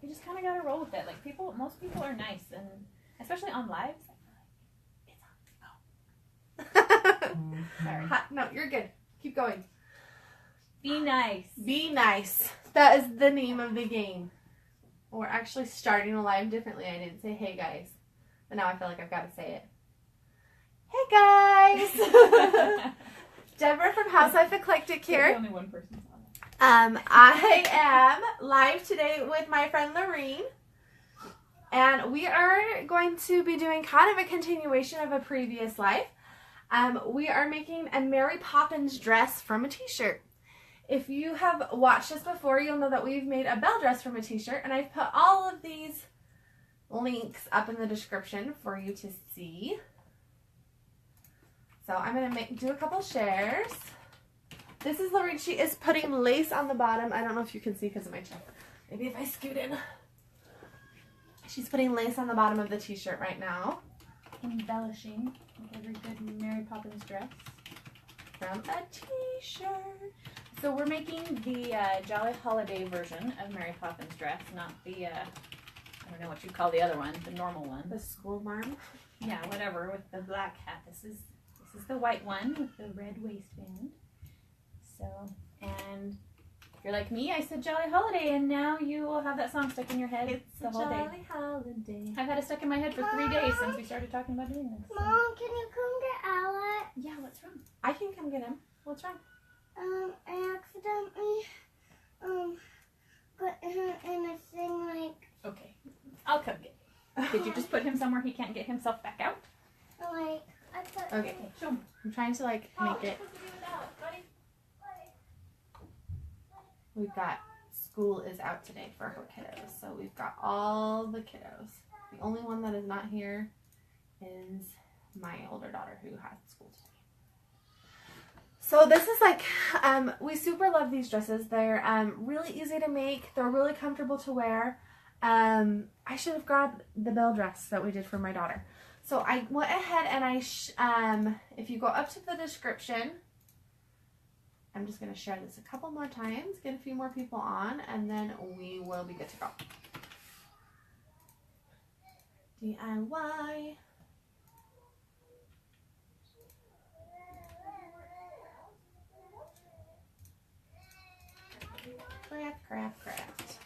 you just kind of got to roll with it. Like most people are nice, and especially on lives. Sorry. No, you're good. Keep going. Be nice. Be nice. That is the name of the game. We're actually starting a live differently. I didn't say hey guys, but now I feel like I've got to say it. Hey guys. Deborah from Housewife Eclectic here. Only one person saw that. I am live today with my friend Lorene, and we are going to be doing kind of a continuation of a previous live. We are making a Mary Poppins dress from a t-shirt. If you have watched us before, you'll know that we've made a bell dress from a t-shirt, and I've put all of these links up in the description for you to see. So I'm going to do a couple shares. This is Lorene. She is putting lace on the bottom. I don't know if you can see because of my chair. Maybe if I scoot in. She's putting lace on the bottom of the t-shirt right now. Embellishing with every good Mary Poppins dress. From a t-shirt. So we're making the Jolly Holiday version of Mary Poppins dress, not the, I don't know what you call the other one, the normal one. The school marm? Yeah, whatever, with the black hat. This is the white one with the red waistband. So, and if you're like me, I said Jolly Holiday, and now you will have that song stuck in your head It's the a whole Jolly day. Holiday. I've had it stuck in my head for 3 days since we started talking about doing this. So. Mom, can you come get Alex? Yeah, what's wrong? I can come get him. What's wrong? I accidentally, put him in a thing like, Okay, I'll come get him. Did you just put him somewhere he can't get himself back out? I put Okay. him. Show me. I'm trying to make it. We've got school is out today for her kiddos, so we've got all the kiddos. The only one that is not here is my older daughter who has school today. So this is like, we super love these dresses. They're really easy to make. They're really comfortable to wear. I should have grabbed the bell dress that we did for my daughter. So I went ahead and if you go up to the description, I'm just going to share this a couple more times, get a few more people on, and then we will be good to go. DIY. Craft.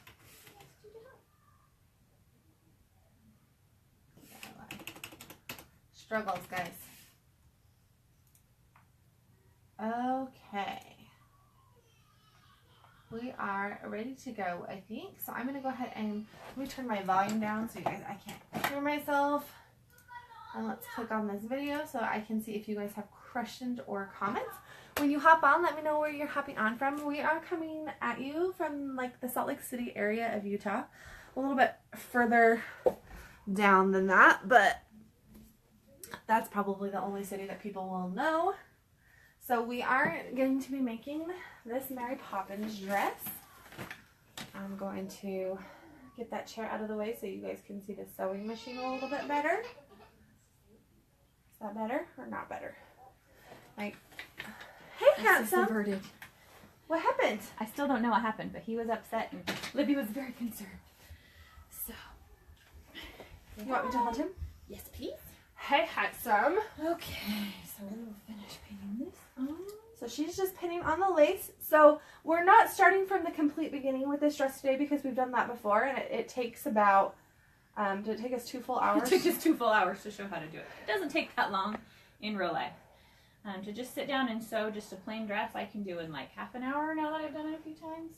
Struggles, guys. Okay. We are ready to go, I think. So I'm going to go ahead and let me turn my volume down so you guys, I can't hear myself. And let's click on this video so I can see if you guys have questions or comments. When you hop on, let me know where you're hopping on from. We are coming at you from like the Salt Lake City area of Utah. A little bit further down than that, but that's probably the only city that people will know. So we are going to be making this Mary Poppins dress. I'm going to get that chair out of the way so you guys can see the sewing machine a little bit better. Is that better or not better? Like, hey, handsome. Inverted. What happened? I still don't know what happened, but he was upset and Libby was very concerned. So, You want me to hold him? yes, please. Hey, handsome. Okay, so we will finish painting this on. So she's just pinning on the lace. So we're not starting from the complete beginning with this dress today because we've done that before, and it takes about, did it take us 2 full hours? It took us 2 full hours to show how to do it. It doesn't take that long in real life. To just sit down and sew just a plain dress, I can do in like half an hour now that I've done it a few times.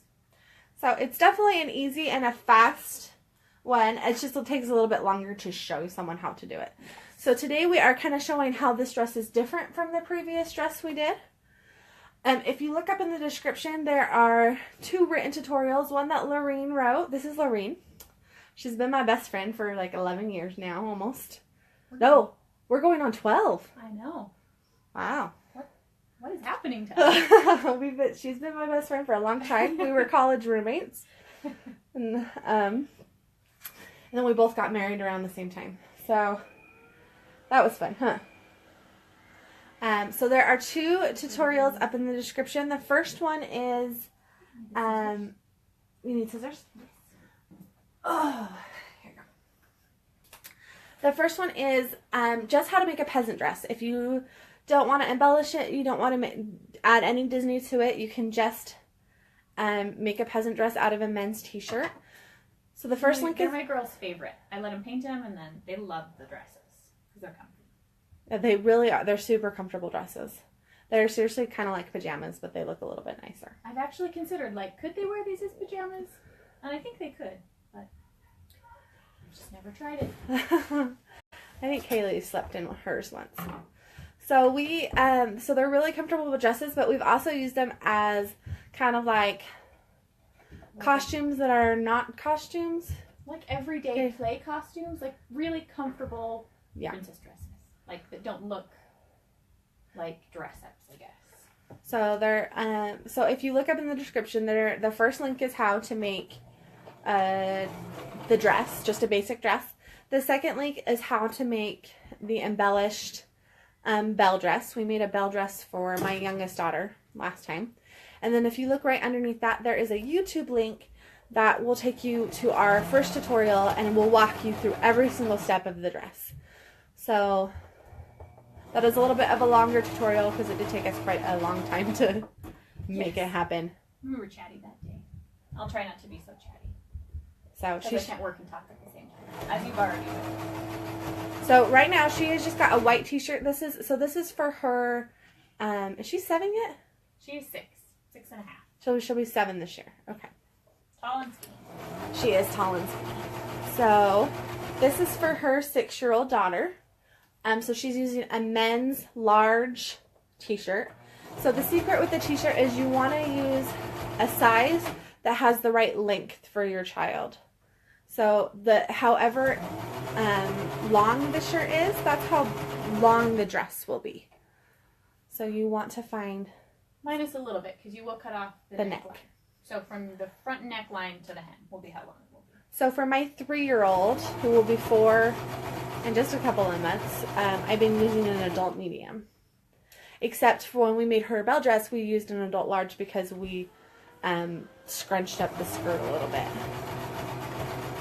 So it's definitely an easy and a fast one. It's just, it takes a little bit longer to show someone how to do it. So today we are kind of showing how this dress is different from the previous dress we did. If you look up in the description, there are 2 written tutorials. One that Lorene wrote. This is Lorene. She's been my best friend for like 11 years now, almost. No, we're going on 12. I know. Wow. What is happening to us? She's been my best friend for a long time. We were college roommates. And then we both got married around the same time. So that was fun, huh? So there are 2 tutorials up in the description. The first one is, you need scissors? Oh, here you go. The first one is just how to make a peasant dress. If you don't want to embellish it, you don't want to add any Disney to it, you can just make a peasant dress out of a men's t-shirt. So the first link they're is... my girl's favorite. I let them paint them, and then they love the dresses because they're comfy. They really are. They're super comfortable dresses. They're seriously kind of like pajamas, but they look a little bit nicer. I've actually considered, like, could they wear these as pajamas? And I think they could, but I've just never tried it. I think Kaylee slept in hers once. So we, so they're really comfortable dresses, but we've also used them as kind of like costumes that are not costumes. Like everyday play costumes, like really comfortable princess dresses. Like, that don't look like dress-ups, I guess. So they're, so if you look up in the description, the first link is how to make the dress, just a basic dress. The second link is how to make the embellished belle dress. We made a belle dress for my youngest daughter last time. And then if you look right underneath that, there is a YouTube link that will take you to our first tutorial and will walk you through every single step of the dress. So that is a little bit of a longer tutorial because it did take us quite a long time to make it happen. We were chatty that day. I'll try not to be so chatty. So she can't work and talk at the same time, as you've already done. So right now she has just got a white t-shirt. This is for her. Is she 7 yet? She is 6 and a half. So she'll be 7 this year. Okay. Tall and skinny. She is tall and skinny. So this is for her 6-year-old daughter. So she's using a men's large t-shirt. So the secret with the t-shirt is you want to use a size that has the right length for your child. So however long the shirt is, that's how long the dress will be. So you want to find... Minus a little bit, because you will cut off the neckline. So from the front neckline to the hem will be how long it will be. So for my 3-year-old, who will be 4 in just a couple of months, I've been using an adult medium. Except for when we made her belle dress, we used an adult large because we scrunched up the skirt a little bit.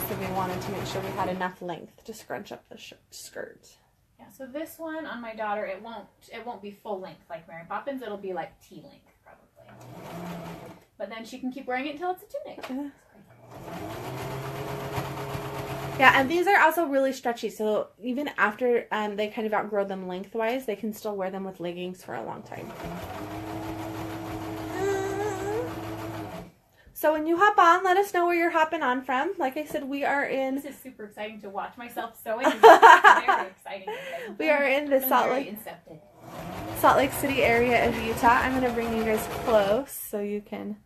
So we wanted to make sure we had enough length to scrunch up the skirt. Yeah, so this one on my daughter, it won't be full length like Mary Poppins. It'll be like T-length probably. But then she can keep wearing it until it's a tunic. Yeah, and these are also really stretchy. So even after they kind of outgrow them lengthwise, they can still wear them with leggings for a long time. So when you hop on, let us know where you're hopping on from. Like I said, we are in... This is super exciting to watch myself sewing. It's very exciting. We are in the Salt Lake City area of Utah. I'm going to bring you guys close so you can,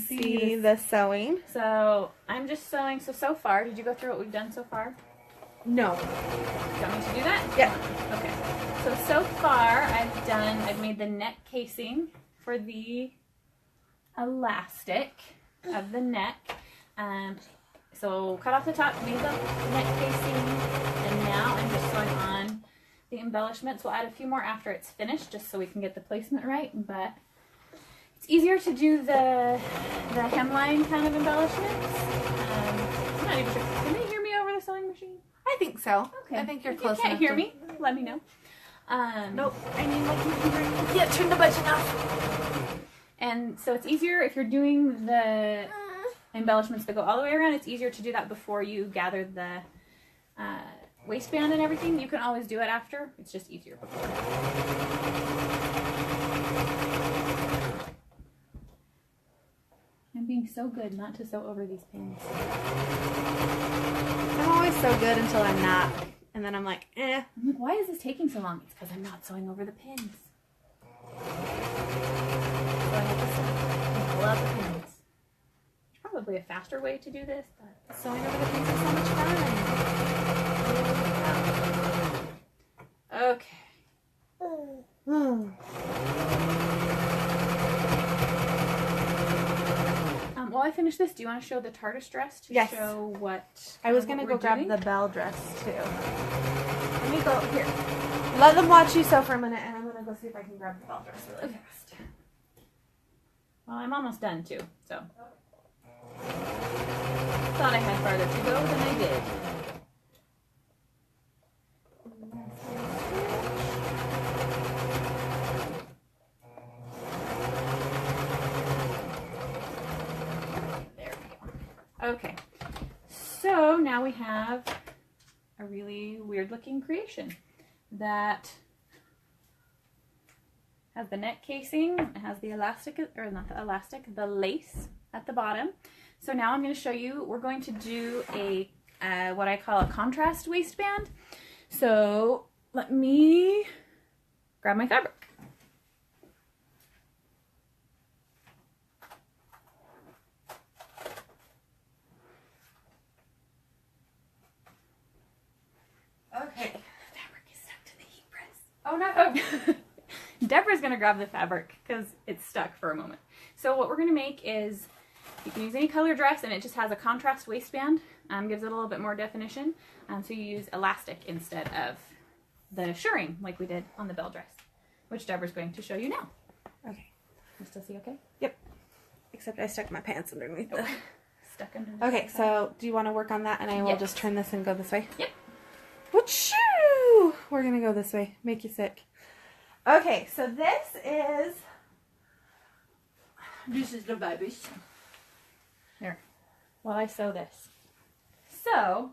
see the sewing. So I'm just sewing. So far, did you go through what we've done so far? No. Do you want me to do that? Yeah. Okay. So far I've made the neck casing for the elastic of the neck. So cut off the top, made the neck casing, and now I'm just sewing on the embellishments. We'll add a few more after it's finished, just so we can get the placement right, but it's easier to do the hemline kind of embellishments. I'm not even sure. Can they hear me over the sewing machine? I think so. Okay. I think you're if close you can't enough hear to... me, let me know. Nope. I need my computer. Yeah, turn the button off. And so it's easier if you're doing the embellishments that go all the way around. It's easier to do that before you gather the waistband and everything. You can always do it after. It's just easier before. I'm being so good not to sew over these pins. I'm always so good until I'm not. And then I'm like, eh. I'm like, why is this taking so long? It's because I'm not sewing over the pins. So I have to pull out the pins. There's probably a faster way to do this, but Sewing over the pins is so much fun. okay. While I finish this, do you want to show the TARDIS dress to show what? I was going to go grab doing? the belle dress too. Let me go here. Let them watch you sew for a minute and I'm going to go see if I can grab the belle dress really fast. Well, I'm almost done too, so. So thought I had farther to go than I did. There we go. Okay, so now we have a really weird looking creation that has the neck casing, it has the elastic, or not the elastic, the lace at the bottom. So now I'm going to show you, we're going to do a what I call a contrast waistband. So let me grab my fabric. Okay. Fabric is stuck to the heat press. Oh no. Oh. Deborah's going to grab the fabric because it's stuck for a moment. So what we're going to make is, you can use any color dress and it just has a contrast waistband, gives it a little bit more definition. So you use elastic instead of the shirring like we did on the bell dress, which Deborah's going to show you now. Okay. You still see okay? Yep. Except I stuck my pants underneath the... Stuck under. Okay, so do you want to work on that and I will Yes. just turn this and go this way? Yep. Wachoo! We're going to go this way. Make you sick. Okay, so this is the babies. Here, while I sew this. So,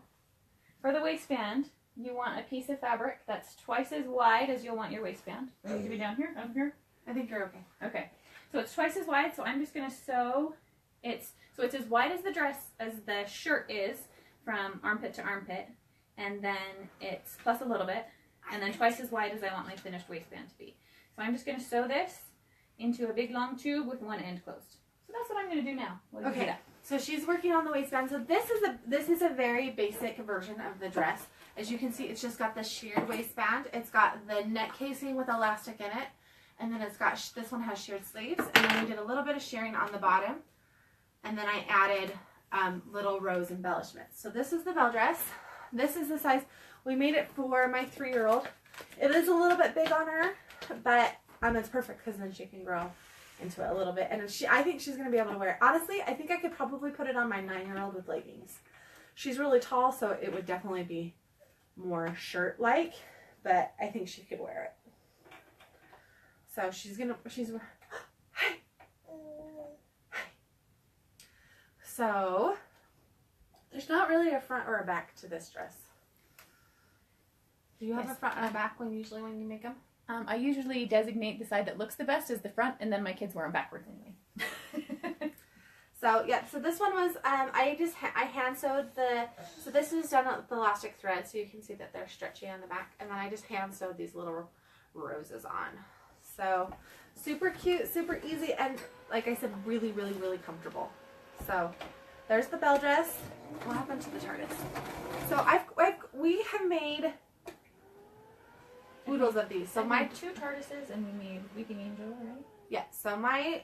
for the waistband, you want a piece of fabric that's twice as wide as you'll want your waistband. It needs to be down here, up here. I think you're okay. Okay, so it's twice as wide, so I'm just going to sew it's as wide as the dress, as the shirt is, from armpit to armpit, and then it's plus a little bit, and then twice as wide as I want my finished waistband to be. So I'm just going to sew this into a big long tube with one end closed. So that's what I'm going to do now. We'll do Okay, that. so she's working on the waistband. So this is a very basic version of the dress. As you can see, it's just got the sheared waistband. It's got the neck casing with elastic in it, and then it's got this one has sheared sleeves, and then we did a little bit of shearing on the bottom, and then I added little rose embellishments. So this is the bell dress. This is the size. We made it for my 3-year-old. It is a little bit big on her, but it's perfect because then she can grow into it a little bit. And I think she's going to be able to wear it. Honestly, I think I could probably put it on my 9-year-old with leggings. She's really tall, so it would definitely be more shirt-like, but I think she could wear it. So So, there's not really a front or a back to this dress. Do you have a front and a back usually when you make them? I usually designate the side that looks the best as the front, and then my kids wear them backwards anyway. So yeah, so this one was, I hand sewed so this is done with the elastic thread, so you can see that they're stretchy on the back, and then I just hand sewed these little roses on. So super cute, super easy, and like I said, really, really, really comfortable. So there's the bell dress. What happened to the TARDIS? So we have made oodles of these. So my 2 TARDISes, and we made Weeping Angel, right? Yeah, so my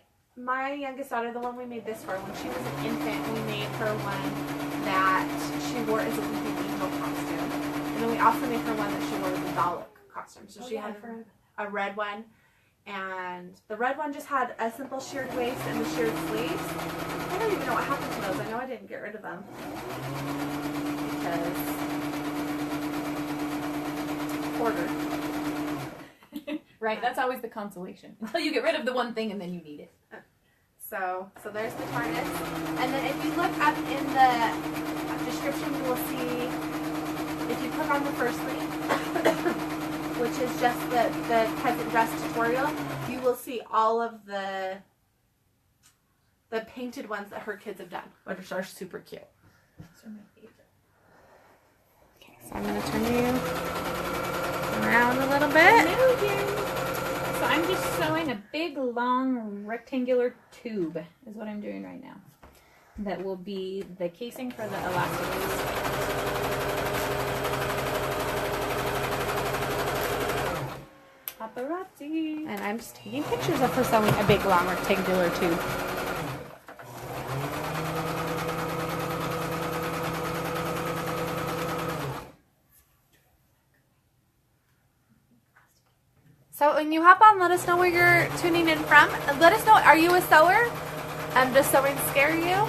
youngest daughter, the one we made this for, when she was an infant, we made her one that she wore as a Weeping Angel costume. And then we also made her one that she wore as a Dalek costume. So she had a red one, and the red one just had a simple sheared waist and the sheared sleeves. I don't even know what happened to those. I know I didn't get rid of them because order. Right, that's always the consolation. Until you get rid of the one thing and then you need it. So there's the TARDIS. And then if you look up in the description, you will see, if you click on the first link, which is just the peasant dress tutorial, you will see all of the painted ones that her kids have done, which are super cute. Those are my favorite. Okay, so I'm going to turn you around a little bit. So I'm just sewing a big, long, rectangular tube, is what I'm doing right now. That will be the casing for the elastic. Paparazzi. And I'm just taking pictures of her sewing a big, long, rectangular tube. So when you hop on, let us know where you're tuning in from. Let us know, are you a sewer? Does sewing scare you?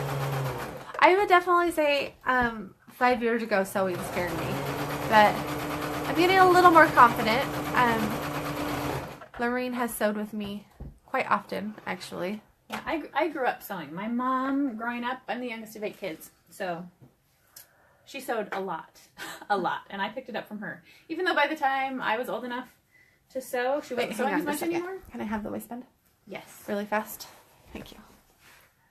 I would definitely say 5 years ago sewing scared me, but I'm getting a little more confident. Lorraine has sewed with me quite often, actually. Yeah, I grew up sewing. My mom, growing up, I'm the youngest of 8 kids, so she sewed a lot, and I picked it up from her. Even though by the time I was old enough to sew, she wasn't sewing as much anymore. Can I have the waistband? Yes. Really fast? Thank you.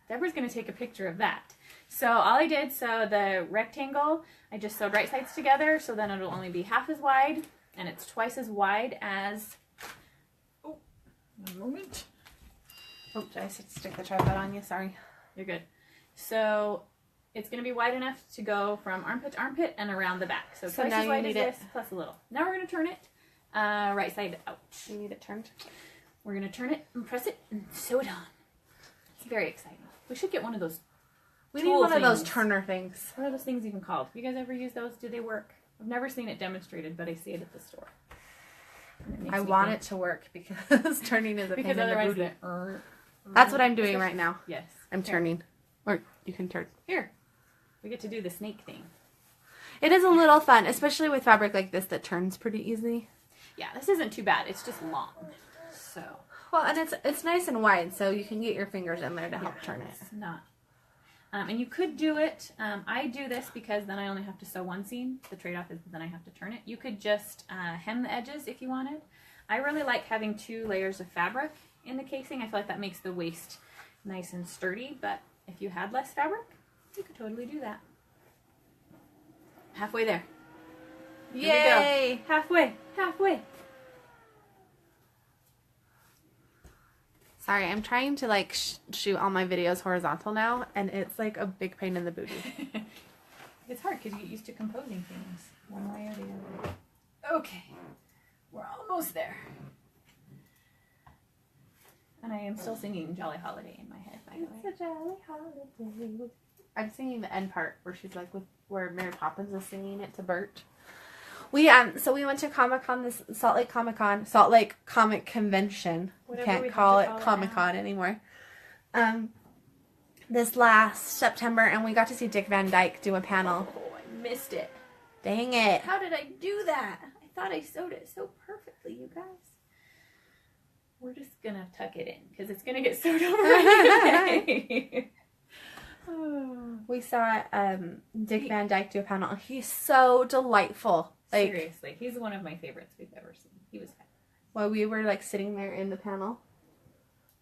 Deborah's going to take a picture of that. So all I did, so the rectangle, I just sewed right sides together, so then it'll only be half as wide, and it's twice as wide as... Oh, one moment. Oh, did I stick the tripod on you? Sorry. You're good. So it's going to be wide enough to go from armpit to armpit and around the back. So twice as wide as this, plus a little. Now we're going to turn it right side out. You need it turned? We're going to turn it and press it and sew it on. It's very exciting. We should get one of those. We need one of those turner things. What are those things even called? You guys ever use those? Do they work? I've never seen it demonstrated, but I see it at the store. I want it to work because turning is a pain in the booty. That's what I'm doing right now. Yes. I'm turning. Or you can turn. Here. We get to do the snake thing. It is a little fun, especially with fabric like this that turns pretty easily. Yeah, this isn't too bad. It's just long. So. Well, and it's nice and wide, so you can get your fingers in there to help turn it. It's not. And you could do it. I do this because then I only have to sew one seam. The trade-off is then I have to turn it. You could just hem the edges if you wanted. I really like having 2 layers of fabric in the casing. I feel like that makes the waist nice and sturdy, but if you had less fabric, you could totally do that. Halfway there. Here Yay! we go. Halfway. Halfway. Sorry, I'm trying to like shoot all my videos horizontal now, and it's like a big pain in the booty. It's hard because you get used to composing things one way or the other. Okay, we're almost there. And I am still singing Jolly Holiday in my head, by the way. It's a jolly holiday. I'm singing the end part where she's like where Mary Poppins is singing it to Bert. So we went to Comic-Con, this Salt Lake Comic Convention. Whatever Can't we call it have to Comic-Con anymore. This last September, and we got to see Dick Van Dyke do a panel. Oh, I missed it. Dang it. How did I do that? I thought I sewed it so perfectly, you guys. We're just gonna tuck it in because it's gonna get sewed over anyway. We saw Dick Van Dyke do a panel. He's so delightful. Like, seriously, he's one of my favorites we've ever seen. He was fabulous. While we were like sitting there in the panel,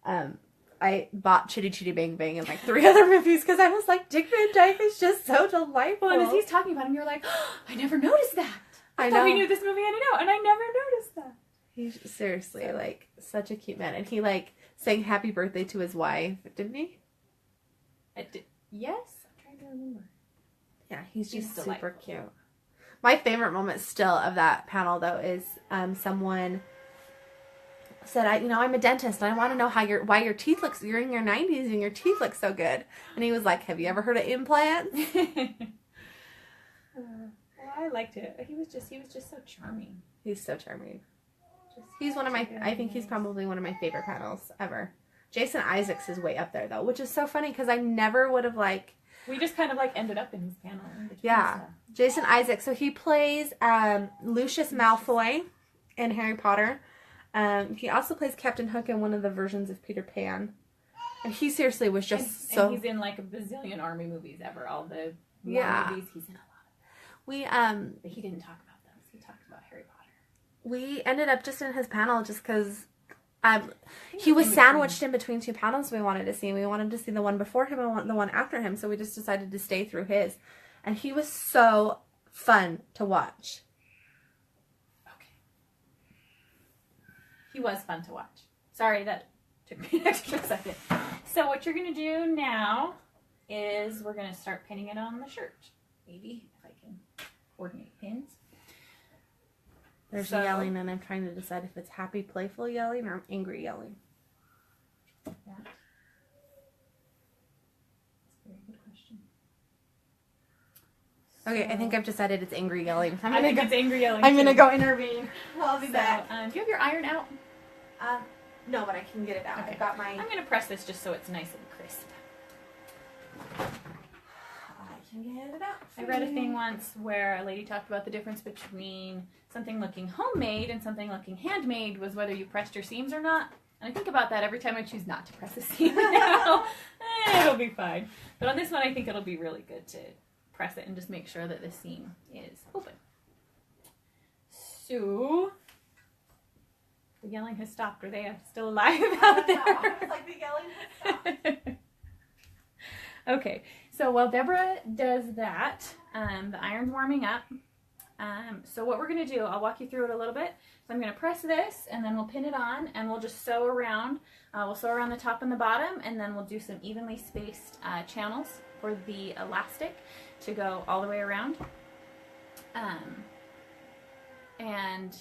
I bought Chitty Chitty Bang Bang and like 3 other movies because I was like, Dick Van Dyke is just so delightful. Well, and as he's talking about him, you're like, oh, I never noticed that. I thought we knew this movie, and I never noticed that. He's seriously like such a cute man, and he like sang happy birthday to his wife, didn't he? Yes, I'm trying to remember. Yeah, he's just super delightful. cute. My favorite moment still of that panel though is someone said, I'm a dentist and I want to know why your teeth looks, you're in your 90s and your teeth look so good. And he was like, have you ever heard of implants? Well, I liked it. He was just so charming. He's so charming. He's I think he's probably one of my favorite panels ever. Jason Isaacs is way up there though, which is so funny because I never would have we just kind of ended up in his panel. Yeah. Jason Isaacs. So he plays Lucius Malfoy in Harry Potter. He also plays Captain Hook in one of the versions of Peter Pan. And he seriously was just and he's in like a bazillion army movies ever. All the movies, he's in a lot of them. But he didn't talk about those. He talked about Harry Potter. We ended up just in his panel just because he was sandwiched in between 2 panels we wanted to see. We wanted to see the one before him and the one after him, so we just decided to stay through his. And he was so fun to watch. Okay. He was fun to watch. Sorry, that took me an extra second. So what you're going to do now is we're going to start pinning it on the shirt. Maybe, if I can coordinate pins. There's yelling, and I'm trying to decide if it's happy, playful yelling or angry yelling. That's a very good question. Okay, I think I've decided it's angry yelling. I think it's angry yelling. I'm going to go intervene. I'll be back. Do you have your iron out? No, but I can get it out. Okay. I've got my... I'm going to press this just so it's nice and crisp. and get it out. I read a thing once where a lady talked about the difference between something looking homemade and something looking handmade was whether you pressed your seams or not. And I think about that every time I choose not to press a seam now. It'll be fine. But on this one, I think it'll be really good to press it and just make sure that the seam is open. So, the yelling has stopped. Are they still alive out there? I was like, the yelling has stopped. Okay, so while Deborah does that, the iron's warming up. So what we're going to do, I'll walk you through it a little bit. So I'm going to press this, and then we'll pin it on, and we'll just sew around. We'll sew around the top and the bottom, and then we'll do some evenly spaced channels for the elastic to go all the way around. And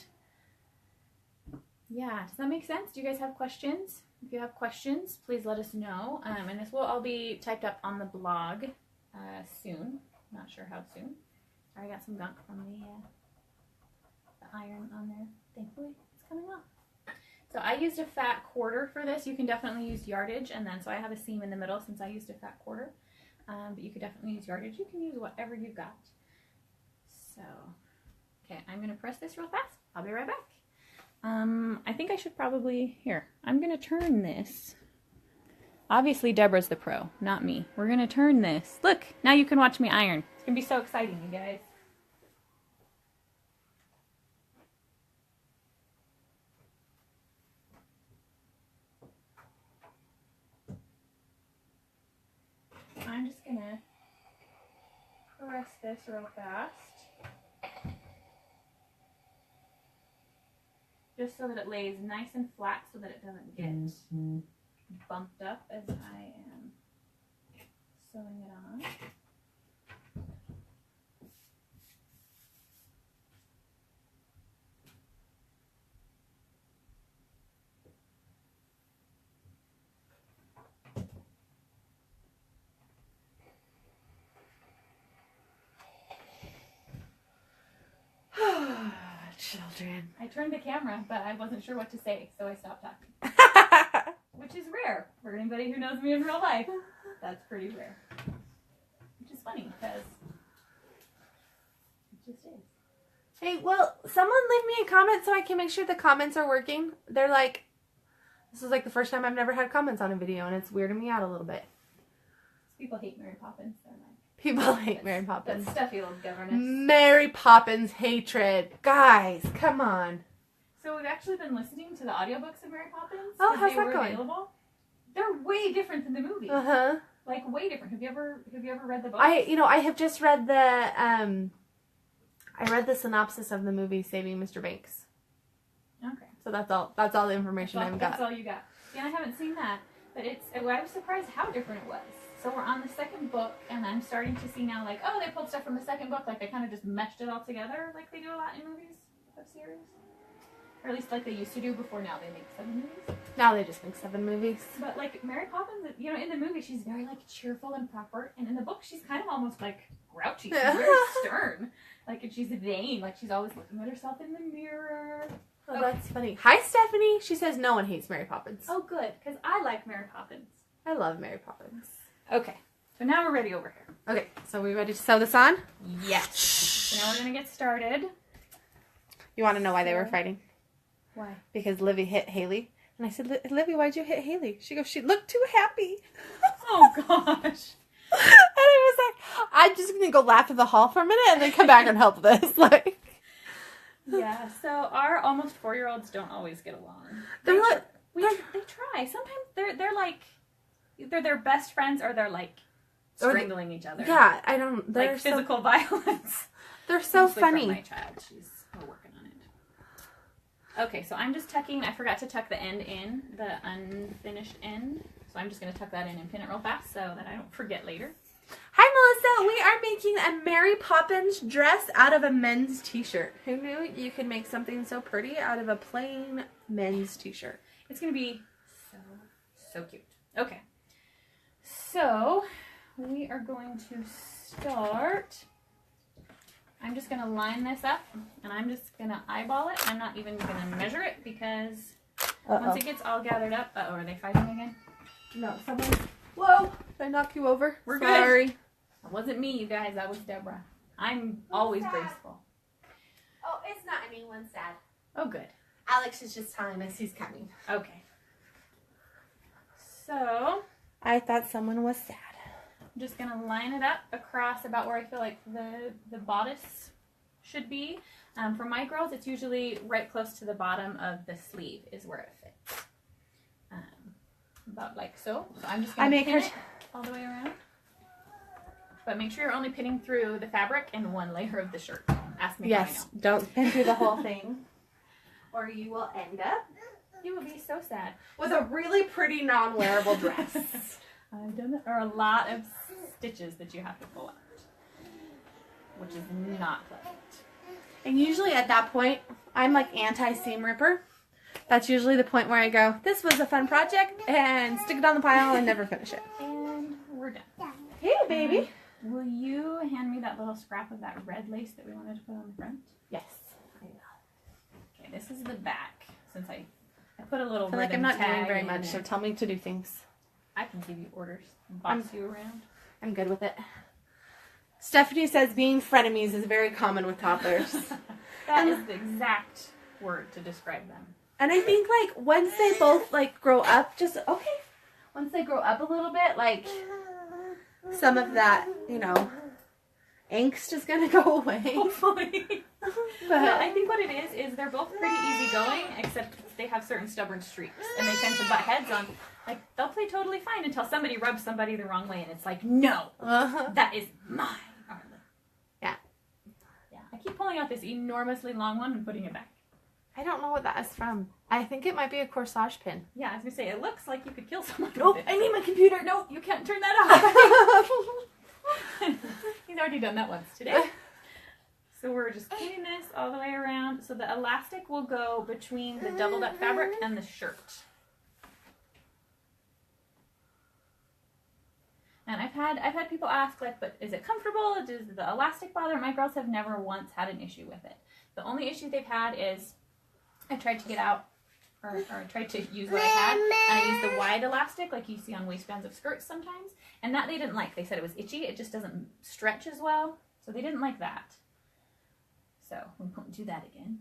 yeah, does that make sense? Do you guys have questions? If you have questions, please let us know. And this will all be typed up on the blog soon. Not sure how soon. I got some gunk from the iron on there. Thankfully, it's coming off. So I used a fat quarter for this. You can definitely use yardage, and then so I have a seam in the middle since I used a fat quarter. But you could definitely use yardage. You can use whatever you've got. So, okay, I'm going to press this real fast. I'll be right back. I think I should probably, here, I'm going to turn this. Obviously, Deborah's the pro, not me. We're going to turn this. Look, now you can watch me iron. It's going to be so exciting, you guys. I'm just going to press this real fast. Just so that it lays nice and flat so that it doesn't get bumped up as I am sewing it on. Children. I turned the camera, but I wasn't sure what to say, so I stopped talking. Which is rare for anybody who knows me in real life. That's pretty rare. Which is funny, because it just is. Hey, well, someone leave me a comment so I can make sure the comments are working. They're like, this is like the first time I've never had comments on a video, and it's weirding me out a little bit. People hate Mary Poppins. They're like, people hate Mary Poppins. that stuffy little governess. Mary Poppins hatred. Guys, come on. So we've actually been listening to the audiobooks of Mary Poppins. Oh, how's they that were going? Available. They're way different than the movie. Uh-huh. Like way different. Have you ever read the book? I have just read the I read the synopsis of the movie Saving Mr. Banks. Okay. So that's all the information I've got. That's all you got. Yeah, I haven't seen that, but I was surprised how different it was. So we're on the second book, and I'm starting to see now, like, oh, they pulled stuff from the second book, like they kind of just meshed it all together, like they do a lot in movies of series. Or at least like they used to do before. Now they make 7 movies. Now they just make 7 movies. But like Mary Poppins, you know, in the movie she's very like cheerful and proper, and in the book she's kind of almost like grouchy. She's very stern, like, and she's vain, like she's always looking at herself in the mirror. Oh, okay. That's funny. Hi, Stephanie. She says no one hates Mary Poppins. Oh, good, because I like Mary Poppins. I love Mary Poppins. Okay, so now we're ready over here. Okay, so we ready to sew this on? Yes. So now we're gonna get started. You want to know why they were fighting? Why? Because Livy hit Haley. And I said, Livy, why'd you hit Haley? She goes, she looked too happy. Oh, gosh. And I was like, I'm just going to go laugh at the hall for a minute and then come back and help this. Like, yeah, so our almost 4-year-olds don't always get along. They try. Sometimes they're like, either they're best friends or they're like strangling each other. Yeah, I don't, they're like physical violence. They're so mostly funny. From my child. We're working on it. Okay, so I'm just tucking, I forgot to tuck the end in, the unfinished end. So I'm just going to tuck that in and pin it real fast so that I don't forget later. Hi, Melissa. We are making a Mary Poppins dress out of a men's t-shirt. Who knew you could make something so pretty out of a plain men's t-shirt? It's going to be so cute. Okay. So we are going to start. I'm just going to line this up, and I'm just going to eyeball it. I'm not even going to measure it because once it gets all gathered up... Uh-oh, are they fighting again? No, someone... Whoa! Did I knock you over? We're Sorry. good. That wasn't me, you guys. That was Deborah. I'm always graceful. Oh, it's not anyone sad. Oh, good. Alex is just telling us he's coming. Okay. So, I thought someone was sad. I'm just going to line it up across about where I feel like the bodice should be. For my girls, it's usually right close to the bottom of the sleeve is where it fits. About like so. So I'm just going to pin it all the way around. But make sure you're only pinning through the fabric and one layer of the shirt. Ask me how I know. Yes, don't pin through the whole thing. Or you will end up You will be so sad. with a really pretty non-wearable dress. I've done it. Or a lot of stitches that you have to pull out. Which is not pleasant. And usually at that point, I'm like anti-seam ripper. That's usually the point where I go, this was a fun project, and stick it on the pile and never finish it. And we're done. Hey, baby. Will you hand me that little scrap of that red lace that we wanted to put on the front? Yes. Okay, this is the back. Since I put a little I feel like I'm rhythm not doing tag very in much, so there. tell me to do things. I can give you orders. Boss you around. I'm good with it. Stephanie says being frenemies is very common with toddlers. That is the exact word to describe them. And I think, like, once they both, like, grow up, once they grow up a little bit, like, some of that, you know, angst is going to go away. Hopefully. But Well, I think what it is they're both pretty easygoing, except they have certain stubborn streaks, and they tend to butt heads on. Like, they'll play totally fine until somebody rubs somebody the wrong way, and it's like, no, that is mine. Yeah. Yeah. I keep pulling out this enormously long one and putting it back. I don't know what that is from. I think it might be a corsage pin. Yeah, I was gonna say, it looks like you could kill someone Oh, with it. I need my computer. No, you can't turn that off. He's already done that once today. So we're just pinning this all the way around. So the elastic will go between the doubled up fabric and the shirt. And I've had people ask, like, but is it comfortable? Does the elastic bother? My girls have never once had an issue with it. The only issue they've had is I tried to get out, or I tried to use what I had, and I used the wide elastic like you see on waistbands of skirts sometimes, and that they didn't like. They said it was itchy. It just doesn't stretch as well, so they didn't like that. So we won't do that again.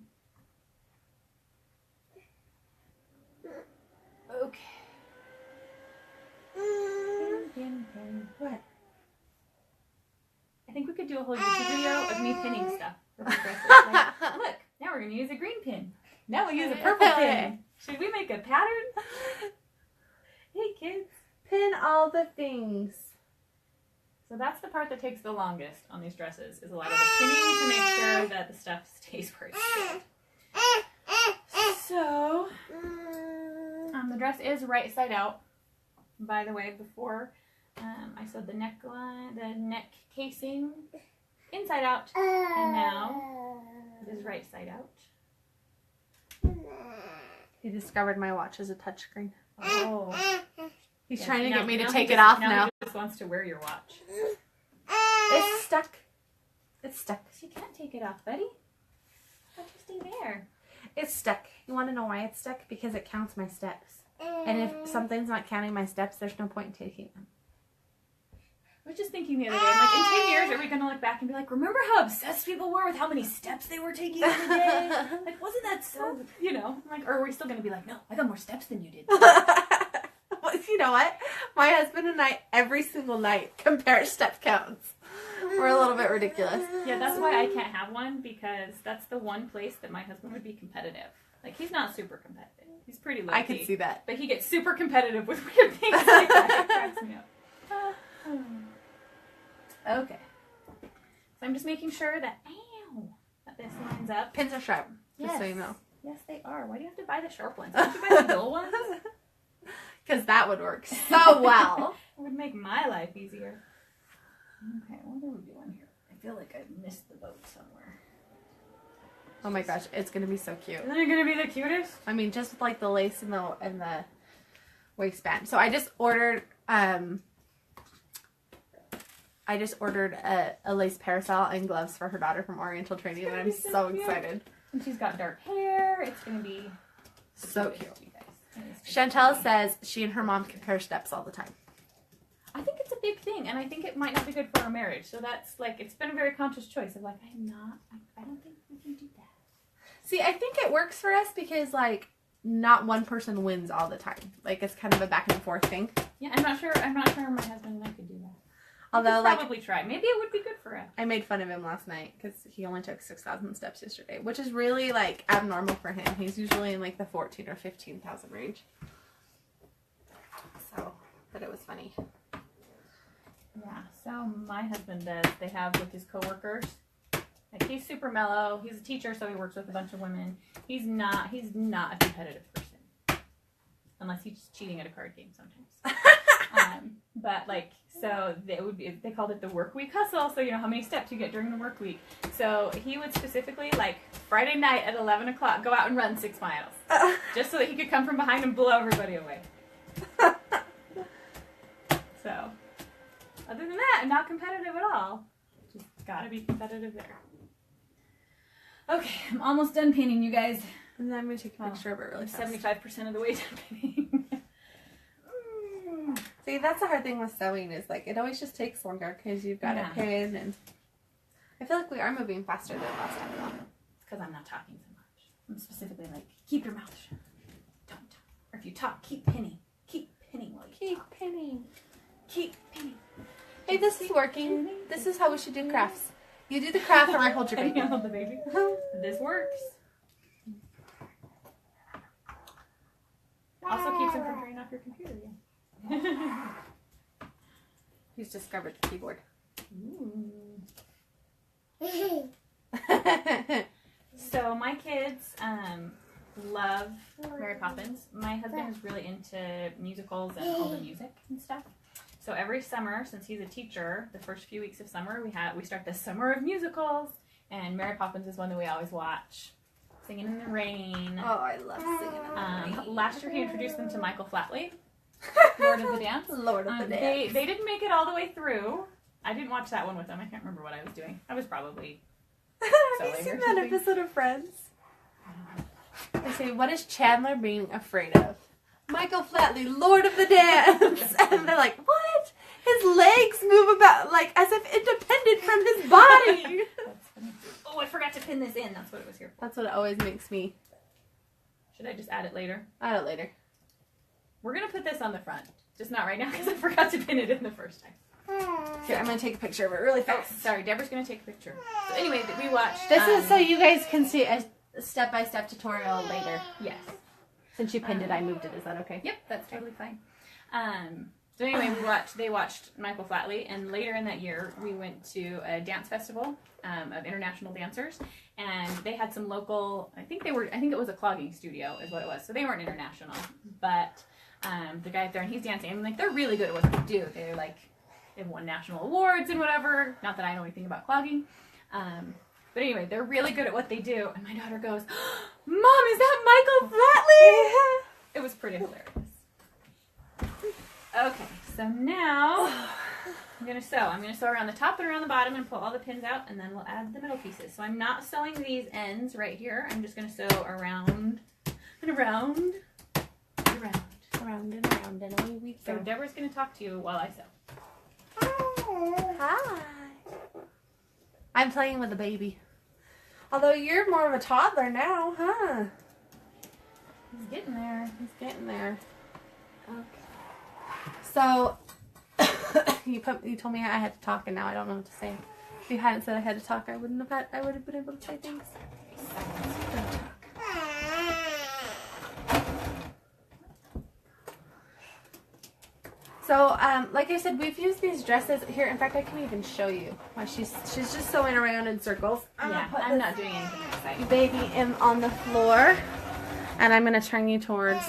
Okay. Pin. What? I think we could do a whole YouTube video of me pinning stuff. With the dresses. Like, look, now we're going to use a green pin. Now we'll use a purple pin. Should we make a pattern? Hey, kids. Pin all the things. So that's the part that takes the longest on these dresses, is a lot of the pinning to make sure that the stuff stays where it should. So, the dress is right side out. By the way, before I sewed the neckline, the neck casing inside out, and now it is right side out. He discovered my watch as a touchscreen. Oh. He's Yeah, trying to get me to he take just- it off Now now. he just wants to wear your watch. It's stuck. It's stuck. You can't take it off, buddy. Let you stay there. It's stuck. You want to know why it's stuck? Because it counts my steps. And if something's not counting my steps, there's no point in taking them. I was just thinking the other day, I'm like, in 10 years, are we going to look back and be like, remember how obsessed people were with how many steps they were taking every day? Like, wasn't that so, you know? I'm like, or are we still going to be like, no, I got more steps than you did. Well, you know what? My husband and I, every single night, compare step counts. We're a little bit ridiculous. Yeah, that's why I can't have one, because that's the one place that my husband would be competitive. Like, he's not super competitive. He's pretty low-key. I can see that. But he gets super competitive with weird things like that. It cracks me up. Okay. So I'm just making sure that, that this lines up. Pins are sharp, just Yes. so you know. Yes, they are. Why do you have to buy the sharp ones? Don't you buy the dull ones? Because that would work so well. It would make my life easier. Okay, what are we doing here? I feel like I missed the boat somewhere. Oh my gosh, it's going to be so cute. Isn't it going to be the cutest? I mean, just with like the lace and the waistband. So I just ordered a lace parasol and gloves for her daughter from Oriental Training, and I'm so excited. And she's got dark hair. It's going to be So cute. you guys. Chantel says she and her mom compare steps all the time. I think it's a big thing, and I think it might not be good for our marriage. So that's like, it's been a very conscious choice of like, I don't think we can do that. See, I think it works for us because like not one person wins all the time. Like it's kind of a back and forth thing. Yeah, I'm not sure my husband and I could do that. Although, like, probably try. Maybe it would be good for us. I made fun of him last night because he only took 6,000 steps yesterday, which is really like abnormal for him. He's usually in like the 14 or 15,000 range. So, but it was funny. Yeah. So my husband does. They have with his coworkers. Like he's super mellow. He's a teacher, so he works with a bunch of women. He's not a competitive person, unless he's cheating at a card game sometimes. But like, so they called it the work week hustle. So you know how many steps you get during the work week. So he would specifically like Friday night at 11 o'clock go out and run 6 miles, just so that he could come from behind and blow everybody away. So other than that, I'm not competitive at all. Just gotta be competitive there. Okay, I'm almost done painting, you guys. And then I'm going to take a picture of it really fast. 75% of the way done painting. See, that's the hard thing with sewing is like it always just takes longer because you've got to pin, and I feel like we are moving faster than last time though. It's because I'm not talking so much. I'm specifically like, keep your mouth shut. Don't talk. Or if you talk, keep pinning. Keep pinning while you Keep talk. pinning. Keep pinning. Hey, this is working. This is how we should do crafts. You do the craft and I hold your baby. I hold the baby. This works. Also keeps him from turning off your computer again. He's discovered the keyboard. So my kids love Mary Poppins. My husband is really into musicals and all the music and stuff. So every summer, since he's a teacher, the first few weeks of summer we start the summer of musicals, and Mary Poppins is one that we always watch. Singing in the Rain. Oh, I love singing in the rain. Last year he introduced them to Michael Flatley, Lord of the Dance. Lord of the Dance. They didn't make it all the way through. I didn't watch that one with them. I can't remember what I was doing. I was probably Have you seen that episode of Friends? They say, what is Chandler being afraid of? Michael Flatley, Lord of the Dance. And they're like, what? His legs move about like as if independent from his body. That's funny. Oh, I forgot to pin this in. That's what it was here for. That's what it always makes me. Should I just add it later? Add it later. We're going to put this on the front. Just not right now because I forgot to pin it in the first time. Here, I'm going to take a picture of it really fast. Oh, sorry. Deborah's going to take a picture. So anyway, we watched... This is so you guys can see a step-by-step tutorial later. Yes. Since you pinned it, I moved it. Is that okay? Yep, that's totally fine. So anyway, they watched Michael Flatley, and later in that year, we went to a dance festival of international dancers, and they had some local. I think it was a clogging studio, is what it was. So they weren't international, but the guy up there, and he's dancing, and like they're really good at what they do. They've won national awards and whatever. Not that I know anything about clogging. But anyway, they're really good at what they do. And my daughter goes, Mom, is that Michael Flatley? It was pretty hilarious. Okay, so now I'm going to sew. I'm going to sew around the top and around the bottom and pull all the pins out, and then we'll add the middle pieces. So I'm not sewing these ends right here. I'm just going to sew around and around and around. Around and around and away we go. So Deborah's going to talk to you while I sew. Hi. I'm playing with a baby. Although you're more of a toddler now, huh? He's getting there. He's getting there. Okay. So, you told me I had to talk, and now I don't know what to say. If you hadn't said I had to talk, I would have been able to say things. So, like I said, we've used these dresses here. In fact, I can even show you why she's just sewing around in circles. I'm not doing anything exciting. Baby on the floor, and I'm gonna turn you towards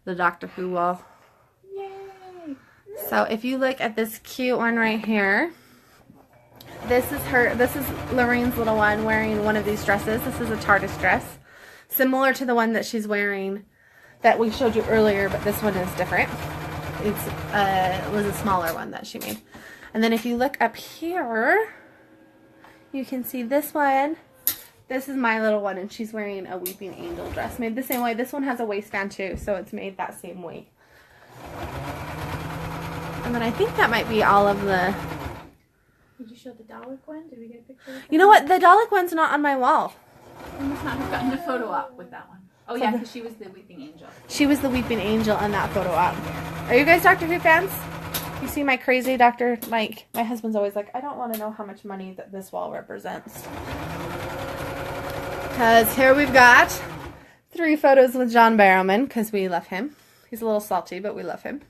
the Doctor Who wall. Yay! So if you look at this cute one right here, this is Lorraine's little one wearing one of these dresses. This is a TARDIS dress, similar to the one that she's wearing that we showed you earlier, but this one is different. It was a smaller one that she made. And then if you look up here, you can see this one. This is my little one, and she's wearing a Weeping Angel dress, made the same way. This one has a waistband too, so it's made that same way. And then I think that might be all of the... Did you show the Dalek one? Did we get a picture of that? You know what? The Dalek one's not on my wall. We must not have gotten a photo op with that one. Oh yeah, because she was the weeping angel. She was the weeping angel in that photo op. Are you guys Doctor Who fans? You see my crazy Doctor, like, my husband's always like, I don't want to know how much money that this wall represents. Because here we've got 3 photos with John Barrowman, because we love him. He's a little salty, but we love him.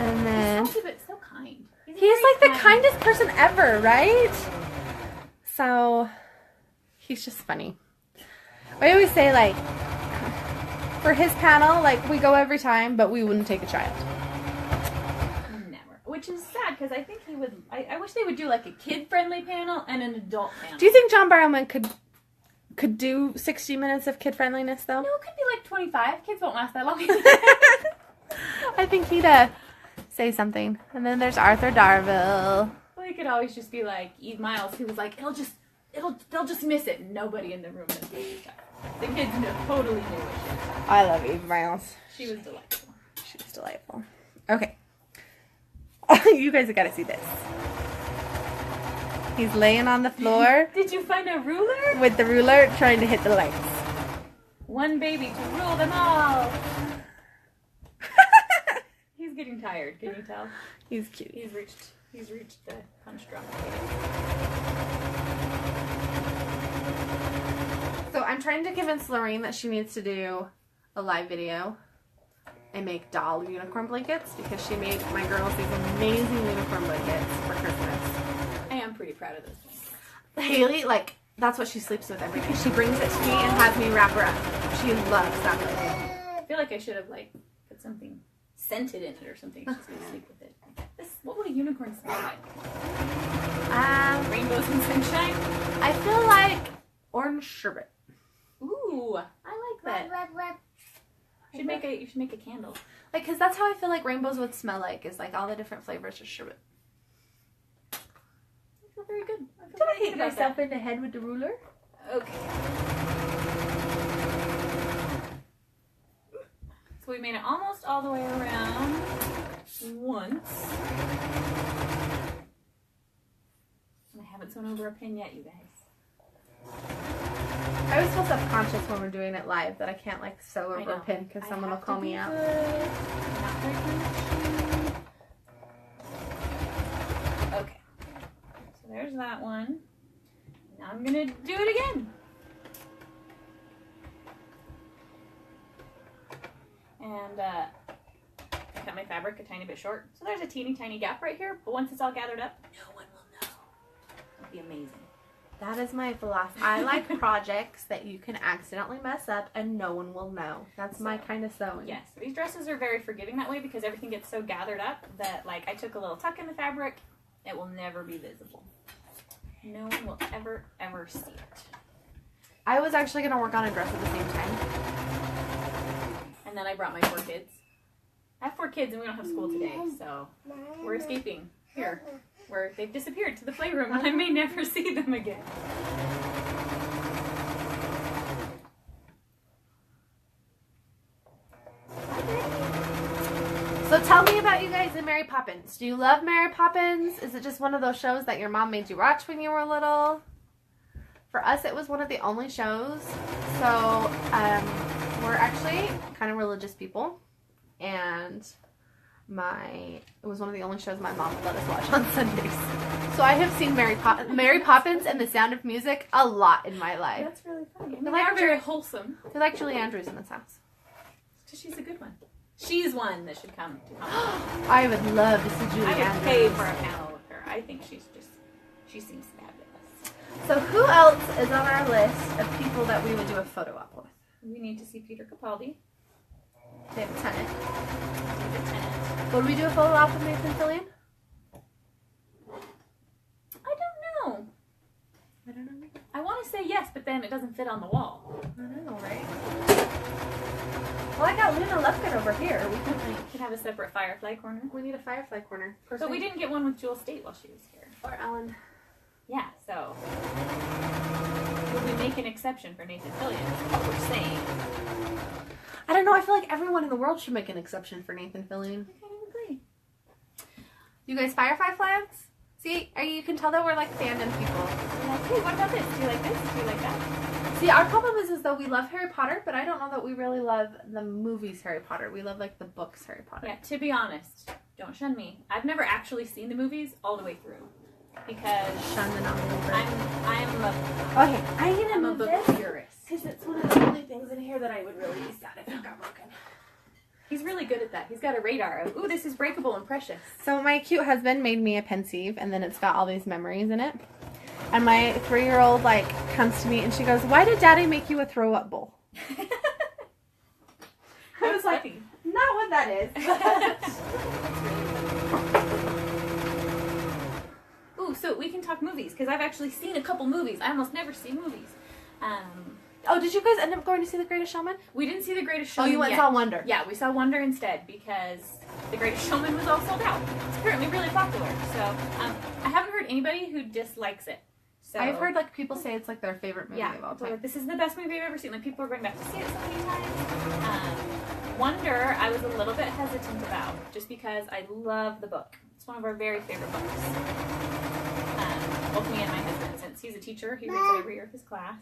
And then... He's salty, but so kind. He's like the kindest person ever, right? So, he's just funny. I always say, like, for his panel, like, we go every time, but we wouldn't take a child. Never. Which is sad, because I think he would... I wish they would do, like, a kid-friendly panel and an adult panel. Do you think John Barrowman could do 60 minutes of kid-friendliness, though? No, it could be, like, 25. Kids won't last that long. I think he'd say something. And then there's Arthur Darvill. Well, he could always just be, like, Eve Miles, who was like, they'll just miss it, and nobody in the room knows what she's talking about. The kids totally knew what she was talking about. I love Eve Miles. She was delightful. She was delightful. Okay. You guys have got to see this. He's laying on the floor. Did you find a ruler? With the ruler, trying to hit the lights. One baby to rule them all. He's getting tired, can you tell? He's cute. He's reached the punch drunk. So I'm trying to convince Lorraine that she needs to do a live video and make doll unicorn blankets, because she made my girls these amazing unicorn blankets for Christmas. I am pretty proud of those things. Haley, like, that's what she sleeps with every day. She brings it to me and has me wrap her up. She loves that movie. I feel like I should have, like, put something scented in it or something. She's gonna sleep with it. What would a unicorn smell like? Rainbows and sunshine? I feel like orange sherbet. Ooh, I like that. You should make a candle. Like, cause that's how I feel like rainbows would smell like, is like all the different flavors of sherbet. I feel very good. Did I hit myself in the head with the ruler? Okay. So we made it almost all the way around once. And I haven't sewn over a pin yet, you guys. I always feel self-conscious when we're doing it live that I can't like sew over a pin because someone will call me out. Okay, so there's that one. Now I'm gonna do it again. And I cut my fabric a tiny bit short, so there's a teeny tiny gap right here. But once it's all gathered up, no one will know. It'll be amazing. That is my philosophy. I like projects that you can accidentally mess up and no one will know. That's my kind of sewing. Yes, these dresses are very forgiving that way because everything gets so gathered up that, like, I took a little tuck in the fabric. It will never be visible. No one will ever, ever see it. I was actually going to work on a dress at the same time. And then I brought my 4 kids. I have 4 kids and we don't have school today, so we're escaping here, where they've disappeared to the playroom and I may never see them again. So tell me about you guys in Mary Poppins. Do you love Mary Poppins? Is it just one of those shows that your mom made you watch when you were little? For us, it was one of the only shows. So we're actually kind of religious people, and it was one of the only shows my mom would let us watch on Sundays. So I have seen Mary Poppins and The Sound of Music a lot in my life. That's really funny. I mean, they are very wholesome. I feel like Julie Andrews in this house. Because she's a good one. She's one that should come to I would love to see Julie Andrews. I would pay for a panel with her. I think she seems fabulous. So who else is on our list of people that we would do a photo op with? We need to see Peter Capaldi. David Tennant. David Tennant. Would we do a photo op with Nathan Fillion? I don't know. I don't know. I want to say yes, but then it doesn't fit on the wall. I know, right? Well, I got Luna Lufkin over here. We could have a separate Firefly corner. We need a Firefly corner. But we didn't get one with Jewel State while she was here. Or Ellen. Yeah, so would we make an exception for Nathan Fillion? Is what we're saying. I don't know. I feel like everyone in the world should make an exception for Nathan Fillion. I kind of agree. You guys firefly flags? See, you can tell that we're like fandom people. Like, hey, what about this? Do you like this? Do you like that? See, our problem is though we love Harry Potter, but I don't know that we really love the movies Harry Potter. We love like the books Harry Potter. Yeah, to be honest, don't shun me. I've never actually seen the movies all the way through because Shun the non-believer. Okay, I'm a book purist. Because it's one of the only things in here that I would really be sad if it got broken. He's really good at that. He's got a radar of, ooh, this is breakable and precious. So my cute husband made me a pensieve, and then it's got all these memories in it. And my 3-year-old like comes to me and she goes, "Why did Daddy make you a throw-up bowl?" I was like, not what that is. Ooh, so we can talk movies because I've actually seen a couple movies. I almost never see movies. Oh, did you guys end up going to see The Greatest Showman? We didn't see The Greatest Oh, Showman. you went yet. and saw Wonder. Yeah, we saw Wonder instead because The Greatest Showman was all sold out. It's apparently really popular. So I haven't heard anybody who dislikes it. So I've heard like people say it's like their favorite movie of all people are time. like, this is the best movie I've ever seen. Like people are going back to see it so many times. Wonder, I was a little bit hesitant about just because I love the book. It's one of our very favorite books. Both me and my husband, since he's a teacher, he reads it every year of his class.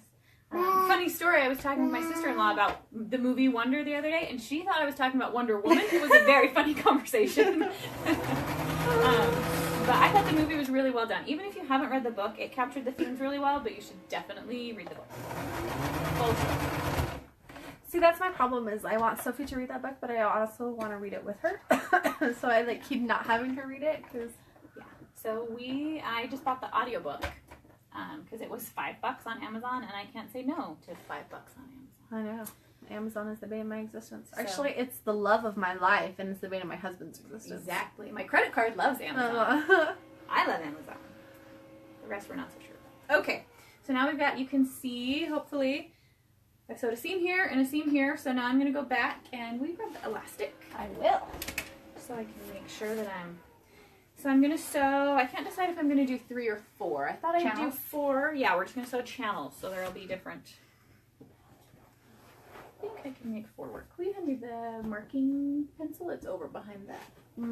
Funny story, I was talking with my sister-in-law about the movie Wonder the other day, and she thought I was talking about Wonder Woman. It was a very funny conversation. But I thought the movie was really well done. Even if you haven't read the book, it captured the themes really well, but you should definitely read the book. See, that's my problem is I want Sophie to read that book, but I also want to read it with her. So I like keep not having her read it because So I just bought the audiobook because it was $5 on Amazon, and I can't say no to $5 on Amazon. I know. Amazon is the bane of my existence. So- Actually, it's the love of my life, and it's the bane of my husband's existence. Exactly. My credit card loves Amazon. I love Amazon. The rest we're not so sure about. Okay, so now we've got, you can see, hopefully, I sewed a seam here and a seam here, so now I'm going to go back and we grab the elastic. I will. So I can make sure that so I'm going to sew, I can't decide if I'm going to do 3 or 4. I thought I'd do Channels? 4. Yeah, we're just going to sew channels, so there'll be different. I think I can make 4 work. Will you hand me the marking pencil? It's over behind that.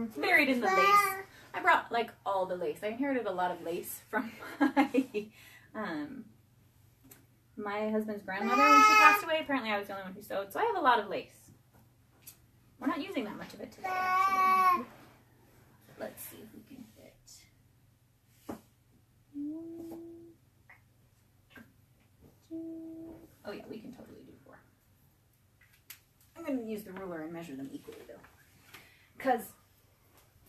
It's buried in the lace. I brought like all the lace. I inherited a lot of lace from my husband's grandmother when she passed away. Apparently I was the only one who sewed, so I have a lot of lace. We're not using that much of it today, actually. Let's see if we can fit. Oh yeah, we can totally do 4. I'm going to use the ruler and measure them equally though, because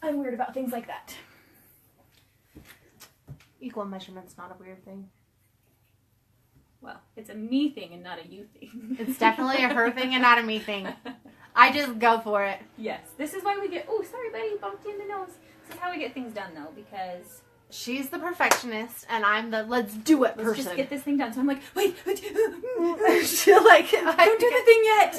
I'm weird about things like that. Equal measurement's not a weird thing. Well, it's a me thing and not a you thing. It's definitely a her thing and not a me thing. I just go for it. Yes, this is why we get, oh, sorry buddy, bumped you in the nose. This is how we get things done though, because She's the perfectionist, and I'm the let's do it person. let's just get this thing done. So I'm like, wait, She'll like, don't do the thing yet.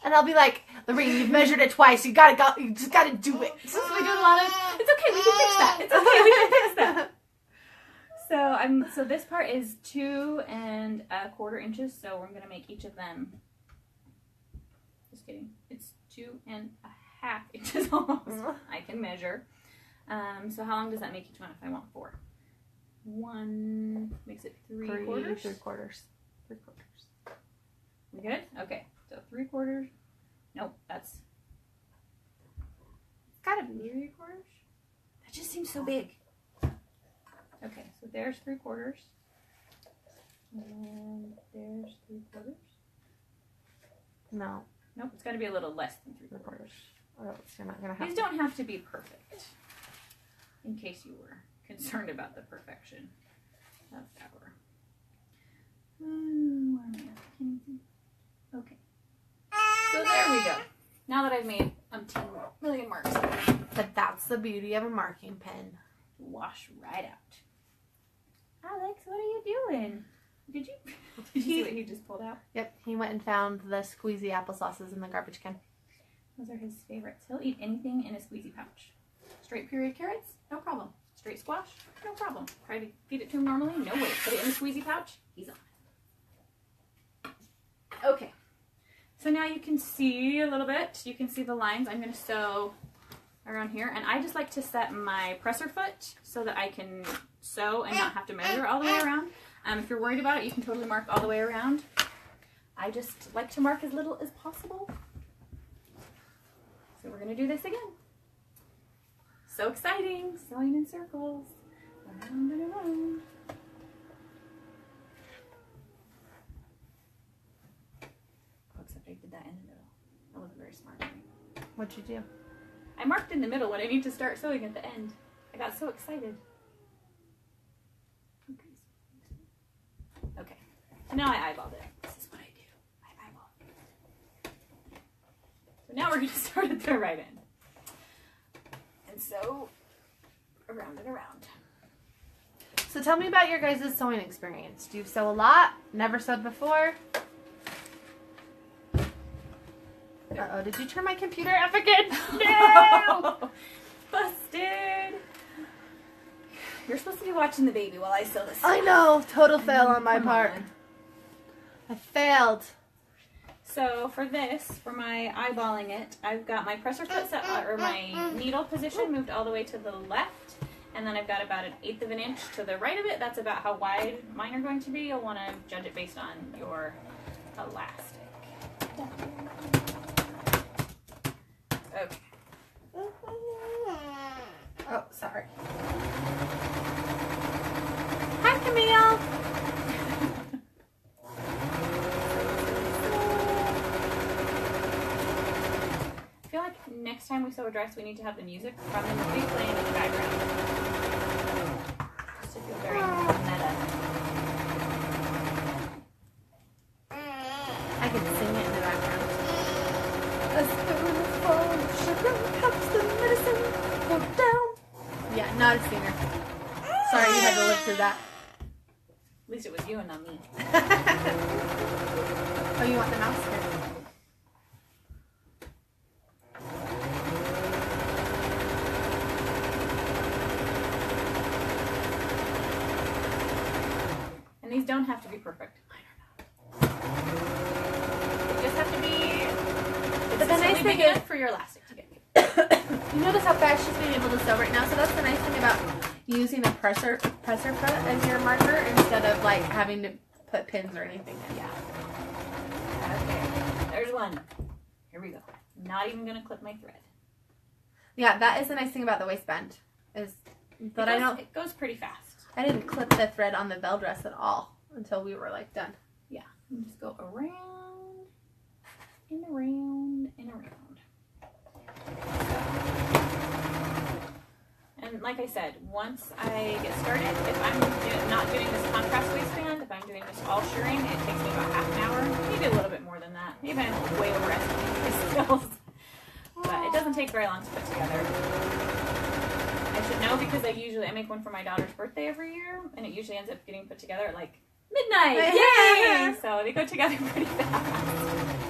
and I'll be like, Lorraine, you've measured it twice. You just gotta do it. So we do a lot of, it's okay, we can fix that. It's okay, we can fix that. So this part is 2 1/4 inches, so we're gonna make each of them, just kidding, it's 2 1/2 inches almost. I can measure. So how long does that make each one if I want 4? 1 makes it 3/4. 3/4. We good? Okay, so 3/4. Nope, that's Gotta be 3/4. That just seems so big. Okay, so there's 3/4. And there's 3/4. no. Nope, it's got to be a little less than 3/4. Or else you're not gonna have. These don't have to be perfect. In case you were concerned about the perfection of our. Okay. So there we go. Now that I've made umpteen million marks, But that's the beauty of a marking pen. wash right out. Alex, what are you doing? Did you see what he just pulled out? Yep, he went and found the squeezy applesauces in the garbage can. Those are his favorites. He'll eat anything in a squeezy pouch. Straight pureed carrots? No problem. Straight squash? No problem. Try to feed it to him normally? No way. Put it in the squeezy pouch? He's on it. Okay. So now you can see a little bit. You can see the lines. I'm going to sew around here. And I just like to set my presser foot so that I can sew and not have to measure all the way around. If you're worried about it, you can totally mark all the way around. I just like to mark as little as possible. So we're going to do this again. So exciting, sewing in circles, around and around. Except I did that in the middle. That wasn't very smart of me. What'd you do? I marked in the middle when I need to start sewing at the end. I got so excited. Okay, so now I eyeballed it. This is what I do. I eyeball it. So now we're going to start at the right end. And sew around and around. So tell me about your guys' sewing experience. Do you sew a lot? Never sewed before? Uh-oh, did you turn my computer off again? No! Busted! You're supposed to be watching the baby while I sew this. I know, total fail on my Come part. on. I failed. So for this, for my eyeballing it, I've got my presser foot set, or my needle position moved all the way to the left, and then I've got about 1/8 of an inch to the right of it. That's about how wide mine are going to be. You'll want to judge it based on your elastic. Okay. Oh, sorry. Hi, Camille. I feel like next time we sew a dress, we need to have the music from the movie playing in the background. Just to feel very meta. I can sing it in the background. A spoonful of sugar helps the medicine go down. Yeah, not a singer. Sorry you had to live through that. At least it was you and not me. Oh, you want the mouse here? And these don't have to be perfect. They just have to be. But the nice thing is for your elastic to get. You notice how fast she's being able to sew right now, so that's the nice thing about using a presser foot as your marker instead of like having to put pins or anything in. Yeah. Okay. There's one. Here we go. Not even gonna clip my thread. Yeah, that is the nice thing about the waistband is that It goes pretty fast. I didn't clip the thread on the bell dress at all until we were like done. Yeah. And just go around and around and around. And like I said, once I get started, if I'm not doing this contrast waistband, if I'm doing just all shirring, it takes me about half an hour, maybe a little bit more than that. Maybe I'm way overestimating my skills. But it doesn't take very long to put together. I should know because I make one for my daughter's birthday every year, and it usually ends up getting put together at like midnight. Yay! So they go together pretty fast.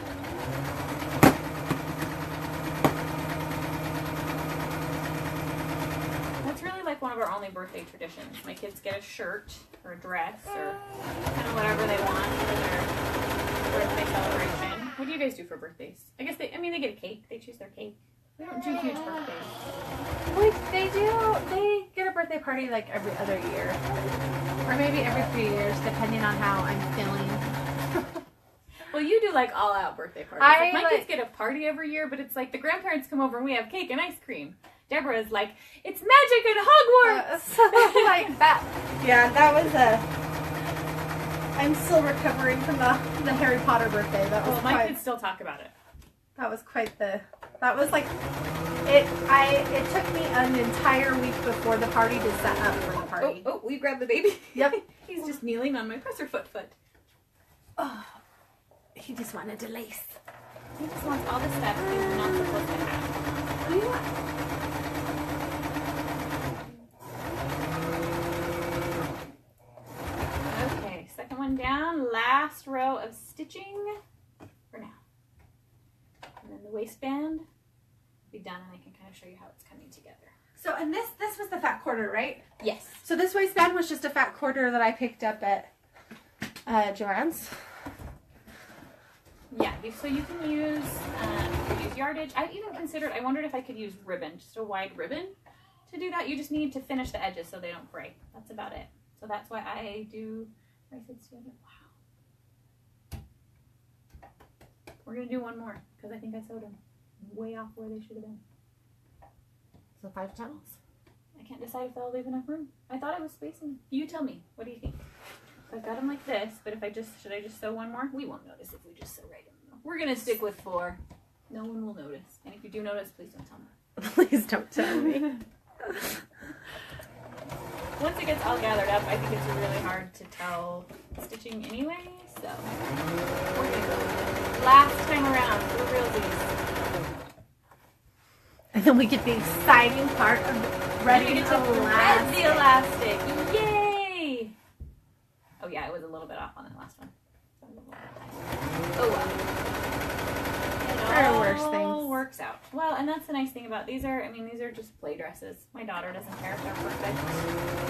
Like one of our only birthday traditions. My kids get a shirt or a dress or kind of whatever they want for their birthday celebration. What do you guys do for birthdays? I guess they get a cake. They choose their cake. We don't do huge birthdays. They get a birthday party like every other year. Or maybe every 3 years, depending on how I'm feeling. Well, you do like all out birthday parties. My kids get a party every year, but it's like the grandparents come over and we have cake and ice cream. Deborah is like, it's magic at Hogwarts! So like that. Yeah, that was I'm still recovering from the Harry Potter birthday. That was my kids still talk about it. That was quite that was like, it took me an entire week before the party to set up for the party. Oh, we grabbed the baby? Yep. He's just kneeling on my presser foot. Oh, he just wanted to lace. He just wants all the stuff he's not supposed to have. What do you want? Okay, second one down, last row of stitching for now. And then the waistband will be done and I can kind of show you how it's coming together. So, and this was the fat quarter, right? Yes. So this waistband was just a fat quarter that I picked up at Joann's. Yeah, so you can use yardage. I wondered if I could use ribbon, just a wide ribbon to do that. You just need to finish the edges so they don't fray. That's about it. So that's why I said stand up. Wow. We're going to do one more because I think I sewed them way off where they should have been. So 5 channels. I can't decide if that'll leave enough room. I thought I was spacing. You tell me. What do you think? So I've got them like this, but should I just sew one more? We won't notice if we just sew right in the middle. We're going to stick with 4. No one will notice. And if you do notice, please don't tell me. Please don't tell me. Once it gets all gathered up, I think it's really hard to tell stitching anyway, so we're going to go with it. Last time around, for the realsies. And then we get the exciting part of threading the elastic. Yay! Oh yeah, it was a little bit off on that last one. Oh well. There are worse It all things. works out. Well, and that's the nice thing about these are just play dresses. My daughter doesn't care if they're perfect.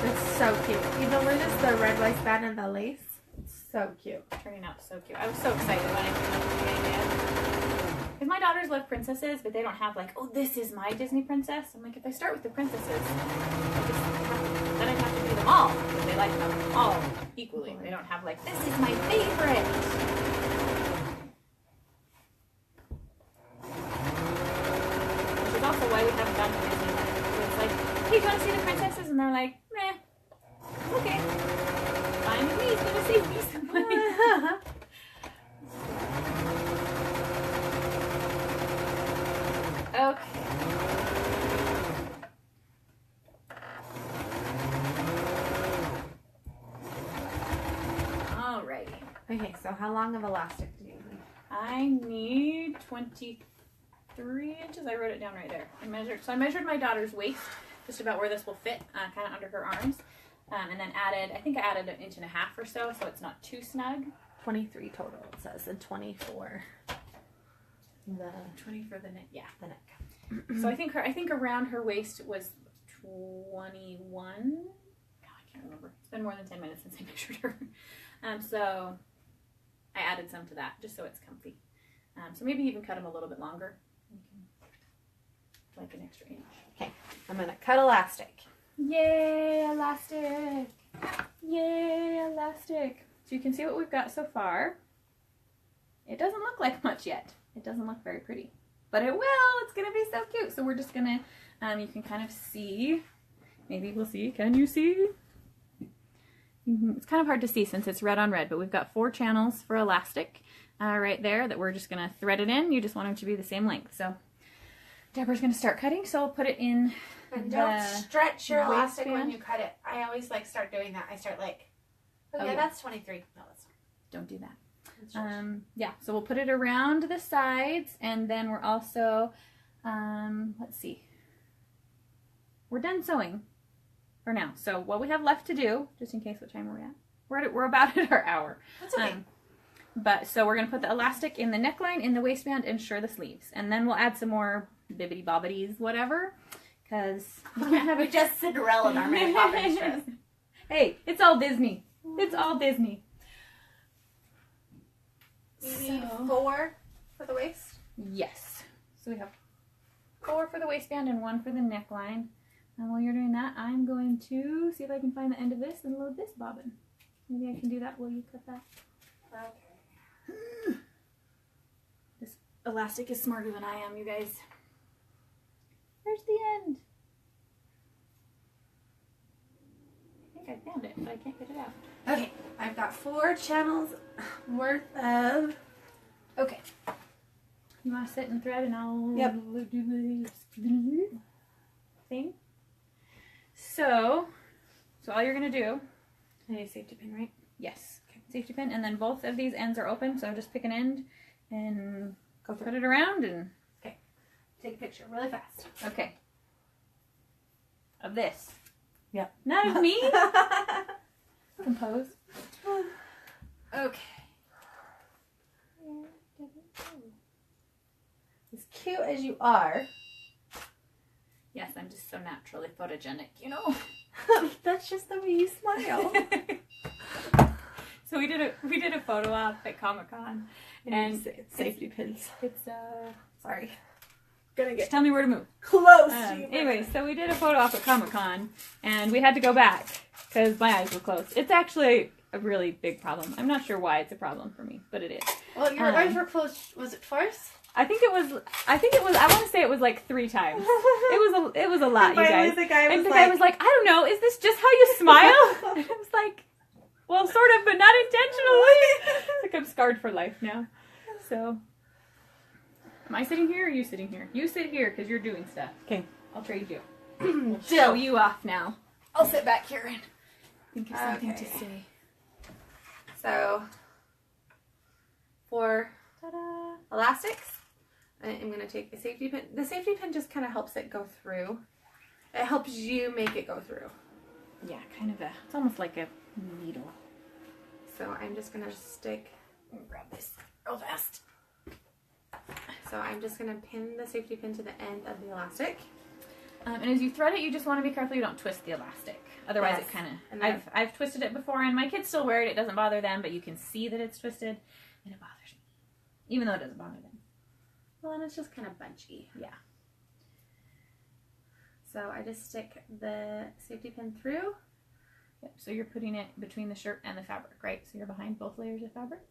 It's so cute. Even with just the red waistband and the lace, it's so cute. Turning out so cute. I was so excited when I came up with the idea. Because my daughters love princesses, but they don't have like, oh, this is my Disney princess. I'm like, if I start with the princesses, then I have to do them all. Because they like them all equally. They don't have like, this is my favorite. Which is also why we haven't done Disney. It's like, hey, do you want to see the princesses? And they're like, meh. Okay. Fine with me. It's going to save me some money. Okay. Alrighty. Okay, so how long of elastic do you need? I need 23 inches. I wrote it down right there. I measured my daughter's waist, just about where this will fit, kind of under her arms, and then I think I added 1.5 inches or so it's not too snug. 23 total, it says, and 24. The 20 for the neck. Yeah, the neck. So I think around her waist was 21. God, I can't remember. It's been more than 10 minutes since I measured her. So I added some to that just so it's comfy. So maybe even cut them a little bit longer. Like an extra inch. Okay, I'm gonna cut elastic. Yay, elastic! Yay, elastic! So you can see what we've got so far. It doesn't look like much yet. It doesn't look very pretty. But it will. It's going to be so cute. So we're just going to, you can kind of see. Maybe we'll see. Can you see? It's kind of hard to see since it's red on red, but we've got 4 channels for elastic right there that we're just going to thread it in. You just want them to be the same length. So Deborah's going to start cutting, so I'll put it in. And don't stretch your elastic waistband. when you cut it. I always like start doing that. I start like, oh yeah, that's 23. No, that's not. Don't do that. Yeah, so we'll put it around the sides, and then we're also, let's see, we're done sewing for now. So what we have left to do, just in case what time we're at, we're about at our hour. That's okay. But so we're going to put the elastic in the neckline, in the waistband, and sure the sleeves. And then we'll add some more bibbity bobbities, whatever, because we can't have it just Cinderella in our Mary Poppins dress. Hey, it's all Disney. It's all Disney. You need 4 for the waist? Yes. So we have 4 for the waistband and 1 for the neckline. And while you're doing that, I'm going to see if I can find the end of this and load this bobbin. Maybe I can do that while you cut that. Okay. This elastic is smarter than I am, you guys. Where's the end? I think I found it, but I can't get it out. Okay, I've got 4 channels worth of. Okay. You want to sit and thread and I'll do this thing? So all you're going to do. I need a safety pin, right? Yes. Okay. Safety pin. And then both of these ends are open. So just pick an end and go put it around and. Okay. Take a picture really fast. Okay. Of this. Yep. Not of me. Compose. Okay. As cute as you are. Yes, I'm just so naturally photogenic, you know. That's just the way you smile. So So we did a photo op at Comic-Con, and safety pins. it's sorry. Gonna Just tell me where to move. close. Anyway, so we did a photo op at Comic-Con, and we had to go back because my eyes were closed. It's actually a really big problem. I'm not sure why it's a problem for me, but it is. Well, your eyes were closed. Was it twice? I think it was. I want to say it was like 3 times. It was a lot, you guys. The guy was like, I don't know. Is this just how you smile? And I was like, well, sort of, but not intentionally. Like I'm scarred for life now. So, am I sitting here or are you sitting here? You sit here because you're doing stuff. Okay, I'll trade you. We'll show you off now. I'll sit back here and think of something to say. So, for Ta-da! elastics, I'm going to take the safety pin. The safety pin just kind of helps it go through. It helps you make it go through. Yeah, kind of it's almost like a needle. So I'm just going to stick, Grab this real fast. so I'm just going to pin the safety pin to the end of the elastic. And as you thread it, you just want to be careful you don't twist the elastic. Otherwise, Yes. it kind And of... then- I've twisted it before, and my kids still wear it. It doesn't bother them, but you can see that it's twisted, and it bothers me. Even though it doesn't bother them. Well, and it's just kind of bunchy. Yeah. So I just stick the safety pin through. Yep. So you're putting it between the shirt and the fabric, right? So you're behind both layers of fabric?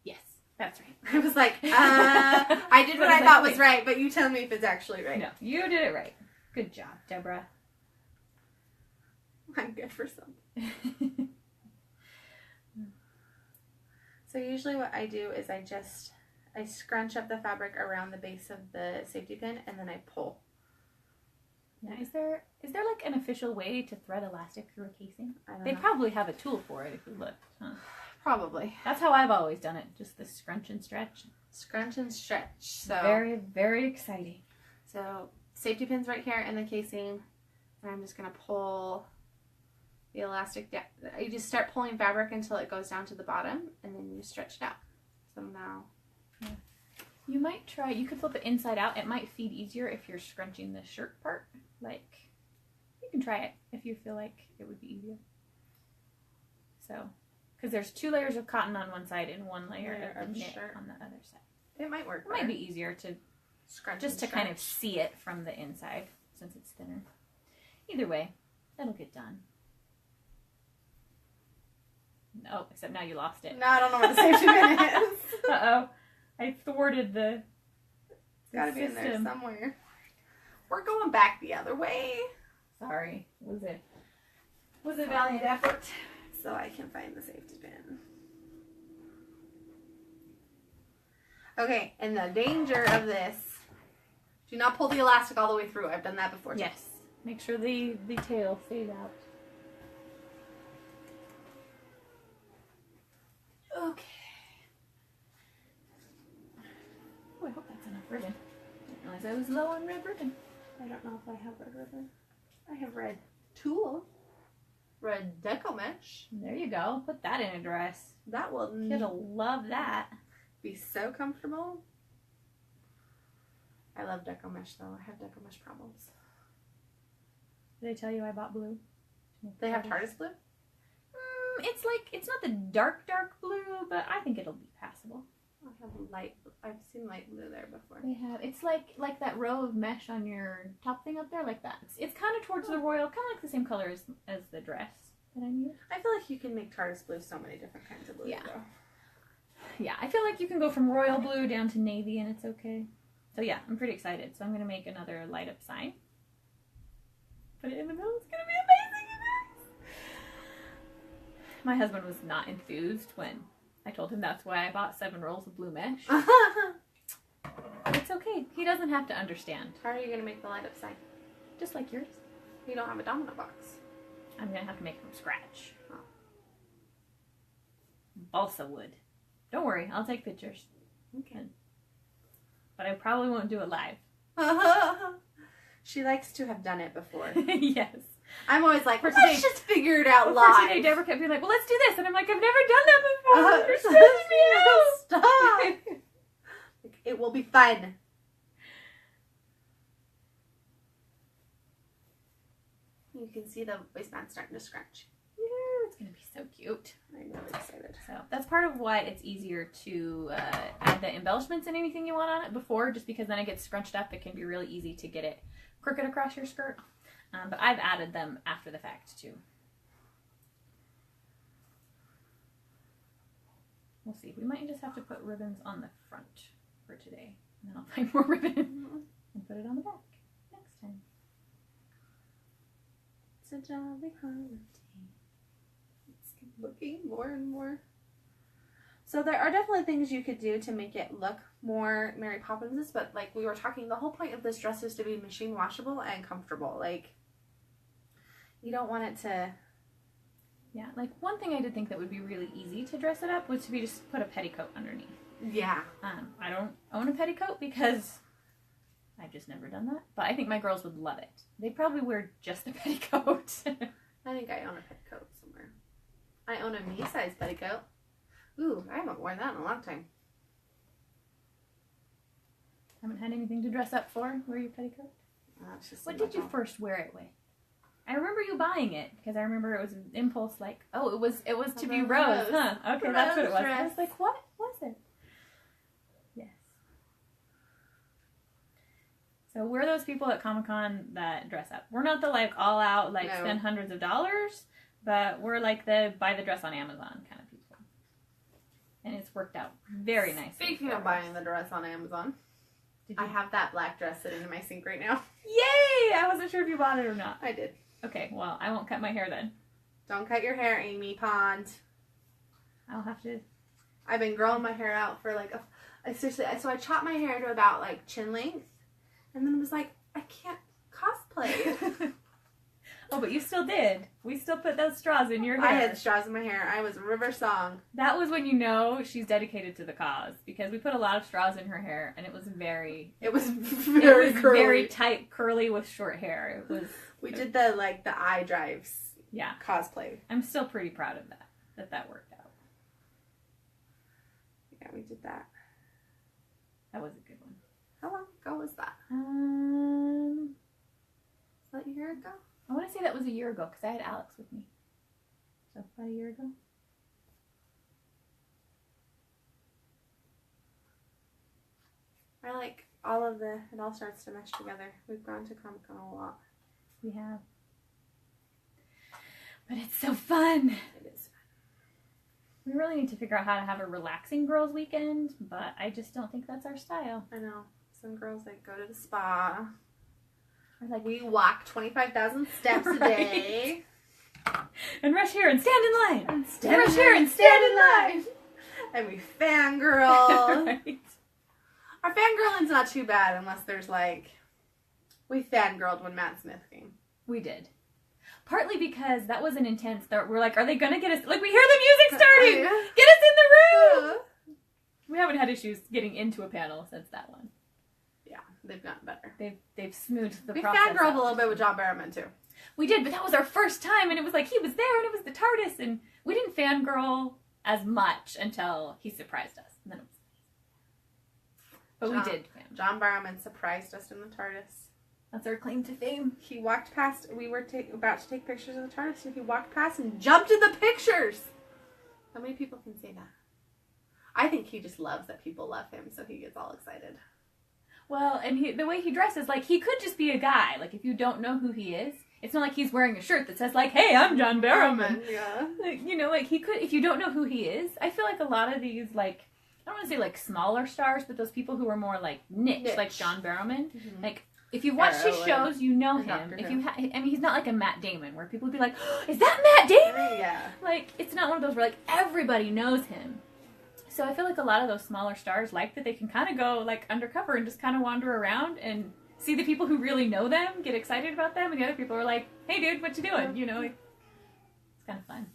Yes, that's right. I was like, I did what I thought was right, but you tell me if it's actually right. No, you did it right. Good job, Deborah. I'm good for something. So usually what I do is I scrunch up the fabric around the base of the safety pin and then I pull. Now, is there like an official way to thread elastic through a casing? I don't They know. probably have a tool for it if you look. Huh? Probably. That's how I've always done it. Just the scrunch and stretch. Scrunch and stretch. So Very, very exciting. So safety pin's right here in the casing, and I'm just gonna pull the elastic down. You just start pulling fabric until it goes down to the bottom, and then you stretch it out. So now, You might try, you could flip it inside out. It might feed easier if you're scrunching the shirt part. Like, you can try it if you feel like it would be easier. So, because there's 2 layers of cotton on one side and 1 layer of knit shirt on the other side. it might work. It might be easier to scrunch just to kind of see it from the inside since it's thinner. Either way, that'll get done. Oh, except now you lost it. No, I don't know where the safety pin is. Uh-oh. I thwarted the It's gotta be in there system. somewhere. We're going back the other way, Sorry. Was a valiant effort. so I can find the safety pin. Okay, and the danger of this: do not pull the elastic all the way through. I've done that before. Yes. Make sure the tail stays out. Okay. Oh, I hope that's enough ribbon. I didn't realize I was low on red ribbon. I don't know if I have red ribbon. I have red tulle. Red deco mesh. There you go. Put that in a dress. That will Kid will love that. be so comfortable. I love deco mesh though. I have deco mesh problems. Did I tell you I bought blue? They have TARDIS blue? It's like, it's not the dark blue, but I think it'll be passable. I have light. I've seen light blue there before. They have, it's like that row of mesh on your top thing up there, like that. It's kind of towards the royal, kind of like the same color as the dress that I need. I feel like you can make TARDIS blue so many different kinds of blue. Yeah. Though. Yeah, I feel like you can go from royal blue down to navy and it's okay. So yeah, I'm pretty excited. So I'm going to make another light up sign. Put it in the middle. It's going to be amazing, you guys. My husband was not enthused when I told him that's why I bought 7 rolls of blue mesh. It's okay. He doesn't have to understand. How are you going to make the light up sign? Just like yours. You don't have a domino box. I'm going to have to make it from scratch. Oh. Balsa wood. Don't worry. I'll take pictures. Okay. But I probably won't do it live. She likes to have done it before. Yes. I'm always like, For let's today- just figure it out Well, live. first today, Deborah kept being like, well, let's do this. And I'm like, I've never done that before. You're stressing me out. Stop. It will be fun. You can see the waistband starting to scratch. It's going to be so cute. I'm really excited. So that's part of why it's easier to add the embellishments and anything you want on it before, just because then it gets scrunched up. It can be really easy to get it crooked across your skirt. But I've added them after the fact too. We'll see. We might just have to put ribbons on the front for today. And then I'll find more ribbon and put it on the back next time. It's a jolly holiday. It's looking more and more. So there are definitely things you could do to make it look more Mary Poppins, but like we were talking, the whole point of this dress is to be machine washable and comfortable. Like, you don't want it to... Yeah, like one thing I did think that would be really easy to dress it up was to be just put a petticoat underneath. Yeah. I don't own a petticoat because I've just never done that. But I think my girls would love it. They'd probably wear just a petticoat. I think I own a petticoat somewhere. I own a me-size petticoat. Ooh, I haven't worn that in a long time. Haven't had anything to dress up for? Wear your petticoat? It's just What did you first wear it with? I remember you buying it because I remember it was an impulse like, oh, it was to be Rose, huh? Okay, that's what it was. Dress. I was like, what was it? Yes. So we're those people at Comic-Con that dress up. We're not the like all out like spend hundreds of dollars, but we're like the buy the dress on Amazon kind of people. And it's worked out very nicely. Speaking of buying the dress on Amazon, I have that black dress sitting in my sink right now. Yay! I wasn't sure if you bought it or not. I did. Okay, well, I won't cut my hair then. Don't cut your hair, Amy Pond. I'll have to. I've been growing my hair out for like seriously. So I chopped my hair to about like chin length, and then was like, I can't cosplay. Oh, but you still did. We still put those straws in your hair. I had straws in my hair. I was River Song. That was when you know she's dedicated to the cause, because we put a lot of straws in her hair, and it was very very curly. Very tight, curly with short hair. It was. We did the eye drives. Yeah. Cosplay. I'm still pretty proud of that worked out. Yeah, we did that. That was a good one. How long ago was that? Was that a year ago? I want to say that was a year ago because I had Alex with me. So about a year ago. I like all of it all starts to mesh together. We've gone to Comic-Con a lot. We have. But it's so fun. It is fun. We really need to figure out how to have a relaxing girls' weekend, but I just don't think that's our style. I know. Some girls go to the spa. Or like we walk 25,000 steps a day. And rush here and stand in line. And rush here and stand in line. And we fangirl. Right. Our fangirling's not too bad unless there's we fangirled when Matt Smith came. We did. Partly because that was an intense start. We're like, are they going to get us? Like, we hear the music starting. Get us in the room. We haven't had issues getting into a panel since that one. Yeah, they've gotten better. They've smoothed the we process. We fangirled a little bit with John Barrowman, too. We did, but that was our first time, and it was like he was there, and it was the TARDIS, and we didn't fangirl as much until he surprised us. And then it was But we did. John Barrowman surprised us in the TARDIS. That's our claim to fame. He walked past. We were about to take pictures of the TARDIS, and he walked past and jumped in the pictures. How many people can say that? I think he just loves that people love him, so he gets all excited. Well, and the way he dresses, he could just be a guy. Like, if you don't know who he is, it's not like he's wearing a shirt that says, hey, I'm John Barrowman. Yeah. He could, if you don't know who he is, I feel like a lot of these, I don't want to say, smaller stars, but those people who are more, niche. Like John Barrowman. Mm-hmm. If you've watched his shows, you know him. If you, he's not like a Matt Damon, where people would be like, oh, is that Matt Damon? Yeah. It's not one of those where, everybody knows him. So I feel like a lot of those smaller stars like that they can kind of go, undercover and just kind of wander around and see the people who really know them, get excited about them, and the other people are like, hey, dude, what you doing? It's kind of fun.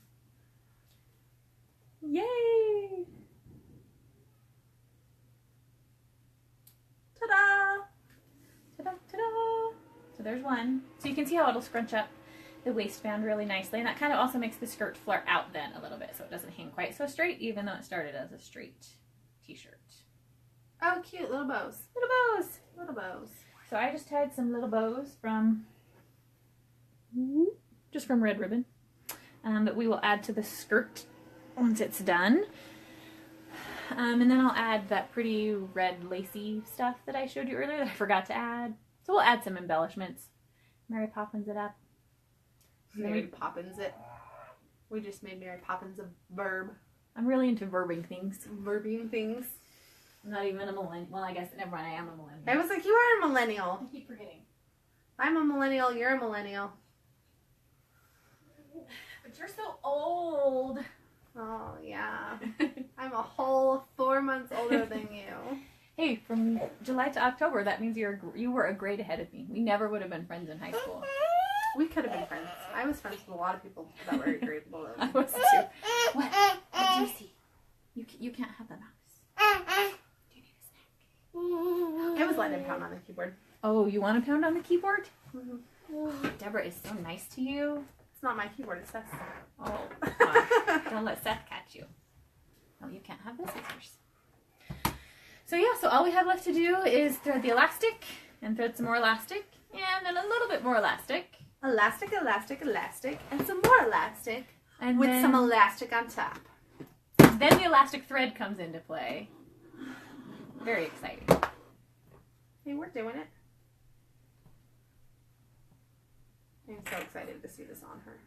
Yay! Ta-da! Ta-da, ta-da! So there's one. So you can see how it'll scrunch up the waistband really nicely, and that kind of also makes the skirt flare out then a little bit, so it doesn't hang quite so straight, even though it started as a straight t-shirt. Oh, cute. Little bows. Little bows! Little bows. So I just tied some little bows from Red Ribbon. that we will add to the skirt once it's done. And then I'll add that pretty red lacy stuff that I showed you earlier that I forgot to add. So we'll add some embellishments. Mary Poppins it up. Mary Poppins it. We just made Mary Poppins a verb. I'm really into verbing things. Verbing things. I'm not even a millennial. Well, I guess never mind. I am a millennial. I was like, you are a millennial. I keep forgetting. I'm a millennial. You're a millennial. But you're so old. Oh, yeah. I'm a whole 4 months older than you. Hey, from July to October, that means you were a grade ahead of me. We never would have been friends in high school. We could have been friends. I was friends with a lot of people that were a grade below. I was too. What do you see? You can't have the mouse. Do you need a snack? I was letting him pound on the keyboard. Oh, you want to pound on the keyboard? Mm-hmm. Deborah is so nice to you. It's not my keyboard, it's Seth's. Oh, God. Don't let Seth catch you. Oh, you can't have the scissors. So yeah, so all we have left to do is thread the elastic and thread some more elastic and then a little bit more elastic. Elastic, elastic, elastic, and some more elastic And with then, some elastic on top. then the elastic thread comes into play. Very exciting. Hey, we're doing it. I'm so excited to see this on her.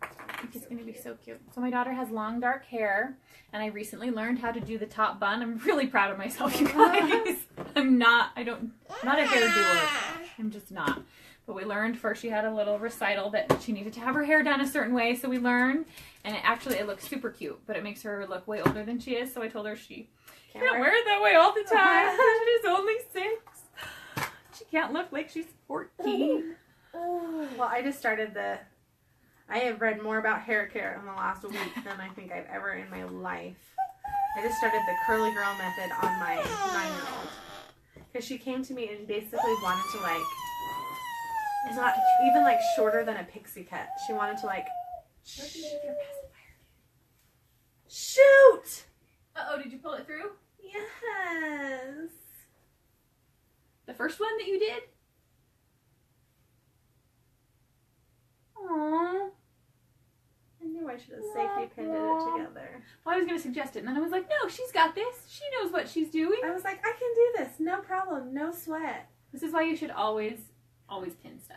It's going to be so cute. So my daughter has long dark hair, and I recently learned how to do the top bun. I'm really proud of myself, you guys. I'm not a hairdoer. I'm just not. But we learned first she had a little recital that she needed to have her hair done a certain way, so we learned, and it looks super cute, but it makes her look way older than she is, so I told her she can't wear it that way all the time. She's only 6. She can't look like she's 14. Well, I have read more about hair care in the last week than I think I've ever in my life. I just started the curly girl method on my 9-year-old. Because she came to me and basically wanted to it's not even shorter than a pixie cut. She wanted to shoot! Uh-oh, did you pull it through? Yes. The first one that you did? Aww. I knew I should have safety pinned it together. Well, I was going to suggest it, and then I was like, no, she's got this. She knows what she's doing. I was like, I can do this. No problem. No sweat. This is why you should always pin stuff.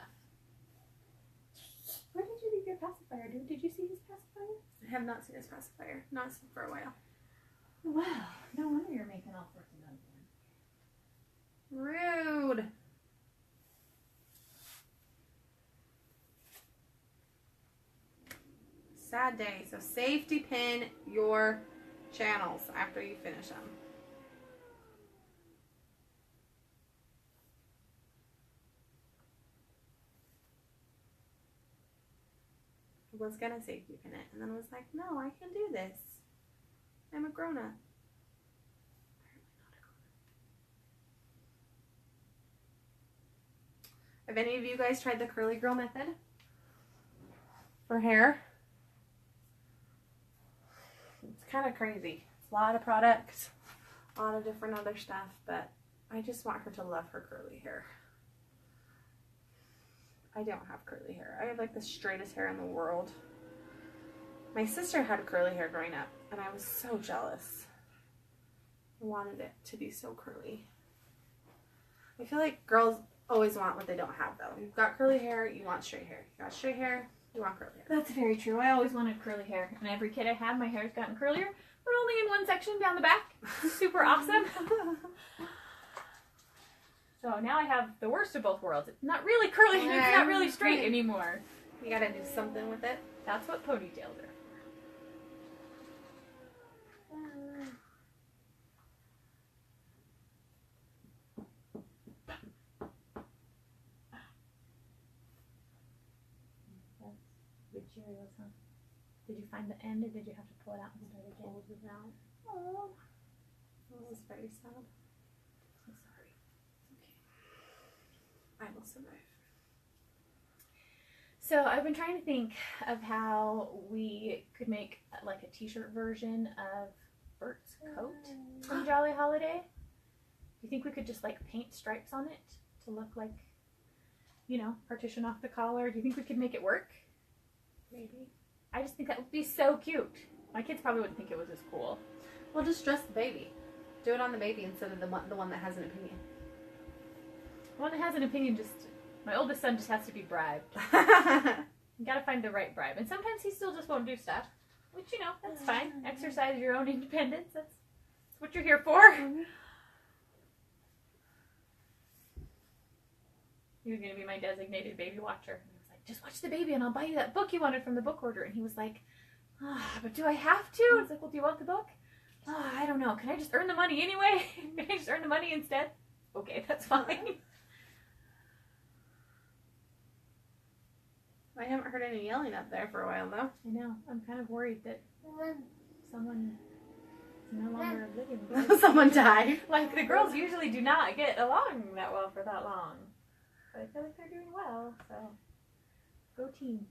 Where did you leave your pacifier, dude? Did you see his pacifier? I have not seen his pacifier. Not seen for a while. Wow. No wonder you're making all sorts of noise. Rude. Sad day. So safety pin your channels after you finish them. I was gonna safety pin it, and then I was like, no, I can do this. I'm a grown-up. Have any of you guys tried the curly girl method for hair? It's kind of crazy. It's a lot of products, a lot of different other stuff, but I just want her to love her curly hair. I don't have curly hair. I have the straightest hair in the world. My sister had curly hair growing up, and I was so jealous. I wanted it to be so curly. I feel like girls always want what they don't have, though. You've got curly hair, you want straight hair. You got straight hair, you want curly hair. That's very true. I always wanted curly hair, and every kid I had, my hair's gotten curlier, but only in one section down the back. Super awesome. So now I have the worst of both worlds. It's not really curly and it's not really straight anymore. You gotta do something with it. That's what ponytails are for. Good Cheerios, huh? Did you find the end or did you have to pull it out and start again? Pulled it out. Oh, that was very sad. So sorry. I will survive. So I've been trying to think of how we could make a t-shirt version of Bert's coat from Jolly Holiday. Do you think we could just paint stripes on it to look partition off the collar? Do you think we could make it work? Maybe. I just think that would be so cute. My kids probably wouldn't think it was as cool. Well, just dress the baby. Do it on the baby instead of the one that has an opinion. The one that has an opinion my oldest son just has to be bribed. You gotta find the right bribe. And sometimes he still just won't do stuff. Which, you know, that's fine. Exercise your own independence. That's what you're here for. He was gonna be my designated baby watcher. And I was like, just watch the baby and I'll buy you that book you wanted from the book order. And he was like, but do I have to? I was like, well, do you want the book? I don't know. Can I just earn the money anyway? Can I just earn the money instead? Okay, that's fine. I haven't heard any yelling up there for a while, though. I know. I'm kind of worried that someone is no longer living with us. Someone died. Like, the girls usually do not get along that well for that long. But I feel like they're doing well, so go team.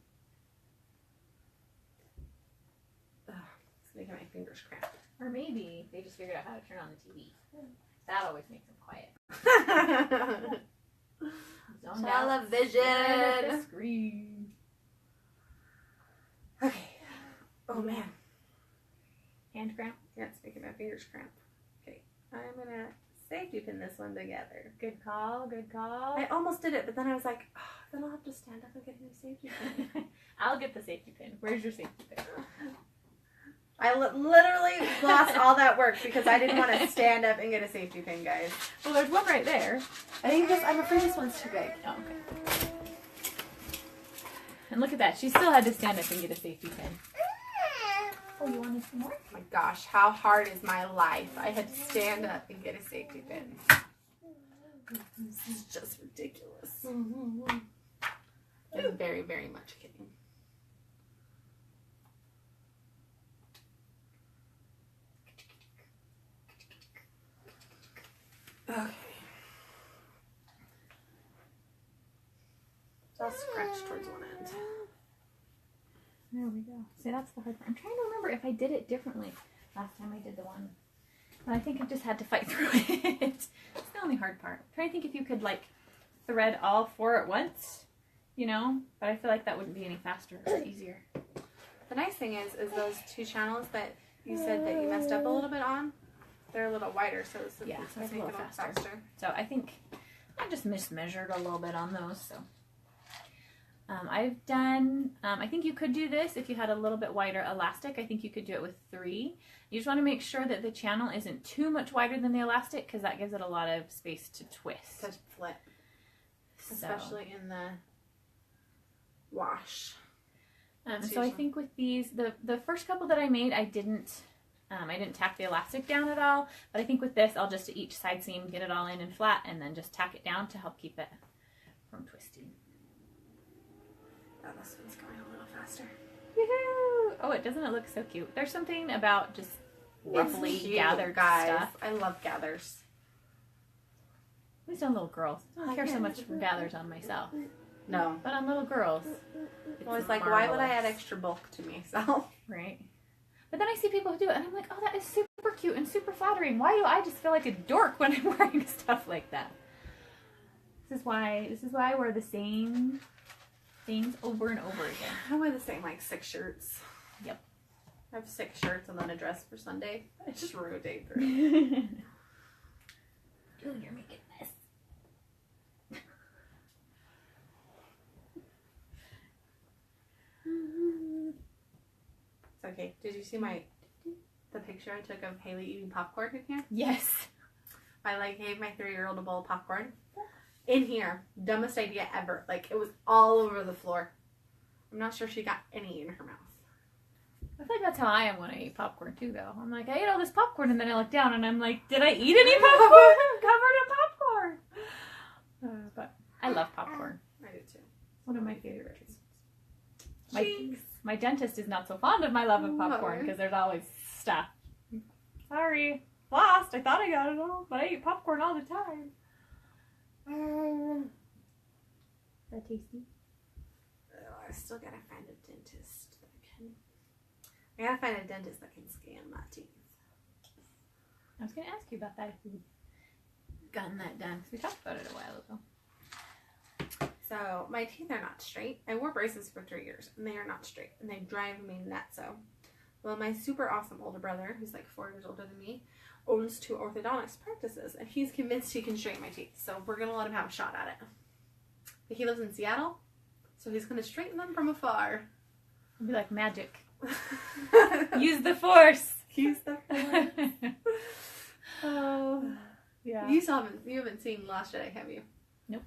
Ugh, it's making my fingers cramp. Or maybe they just figured out how to turn on the TV. That always makes them quiet. Zoned out. Television. Staring at the screen. Okay. Oh man. Hand cramp. Yeah, it's making my fingers cramp. Okay. I'm gonna safety pin this one together. Good call. Good call. I almost did it, but then I was like, oh, then I'll have to stand up and get a new safety pin. I'll get the safety pin. Where's your safety pin? I literally lost all that work because I didn't want to stand up and get a safety pin, guys. Well, there's one right there. I think I'm afraid this one's too big. Oh, okay. And look at that. She still had to stand up and get a safety pin. Oh, you wanted some more? Oh my gosh, how hard is my life? I had to stand up and get a safety pin. This is just ridiculous. I'm very, very much kidding. Okay. So I'll scratch towards one end. There we go. See, that's the hard part. I'm trying to remember if I did it differently last time I did the one. But I think I just had to fight through it. It's the only hard part. I'm trying to think if you could, like, thread all 4 at once, you know? But I feel like that wouldn't be any faster or easier. The nice thing is those 2 channels that you said that you messed up a little bit on, they're a little wider, so it's Yeah, so it's a make little it faster. So I think I just mismeasured a little bit on those, so. I've done, I think you could do this if you had a little bit wider elastic. I think you could do it with 3. You just want to make sure that the channel isn't too much wider than the elastic because that gives it a lot of space to twist. To flip. Especially in the wash. So I think with these, the first couple that I made, I didn't tack the elastic down at all. But I think with this, I'll just at each side seam get it all in and flat and then just tack it down to help keep it from twisting. Oh, this one's going a little faster. Woohoo! Oh, doesn't it look so cute? There's something about just roughly gathered stuff. I love gathers. At least on little girls. I don't care so much for gathers on myself. No. But on little girls, I was like, why would I add extra bulk to myself? Right. But then I see people who do it, and I'm like, oh, that is super cute and super flattering. Why do I just feel like a dork when I'm wearing stuff like that? This is why I wear the same things over and over again. I wear the same, like, 6 shirts. Yep. I have 6 shirts and then a dress for Sunday. I just rotate through. Ooh, you're making a mess. It's okay. Did you see the picture I took of Haley eating popcorn in here? Yes. I, like, gave my 3-year-old a bowl of popcorn. In here. Dumbest idea ever. Like, it was all over the floor. I'm not sure she got any in her mouth. I feel like that's how I am when I eat popcorn too, though. I'm like, I ate all this popcorn, and then I look down, and I'm like, did I eat any popcorn? I'm covered in popcorn. But I love popcorn. I do too. One of my favorites. My dentist is not so fond of my love of popcorn because there's always stuff. Sorry. Lost. I thought I got it all, but I eat popcorn all the time. Is that tasty? I still gotta find a dentist that can. I gotta find a dentist that can scan my teeth. I was gonna ask you about that if you'd gotten that done because we talked about it a while ago. So my teeth are not straight. I wore braces for 3 years and they are not straight and they drive me nuts. So, well, my super awesome older brother, who's like 4 years older than me, owns 2 orthodontics practices and he's convinced he can straighten my teeth. So we're going to let him have a shot at it. But he lives in Seattle, so he's going to straighten them from afar. It'll be like magic. Use the force. Use the force. Oh. Yeah. You haven't seen Last Jedi, have you? Nope.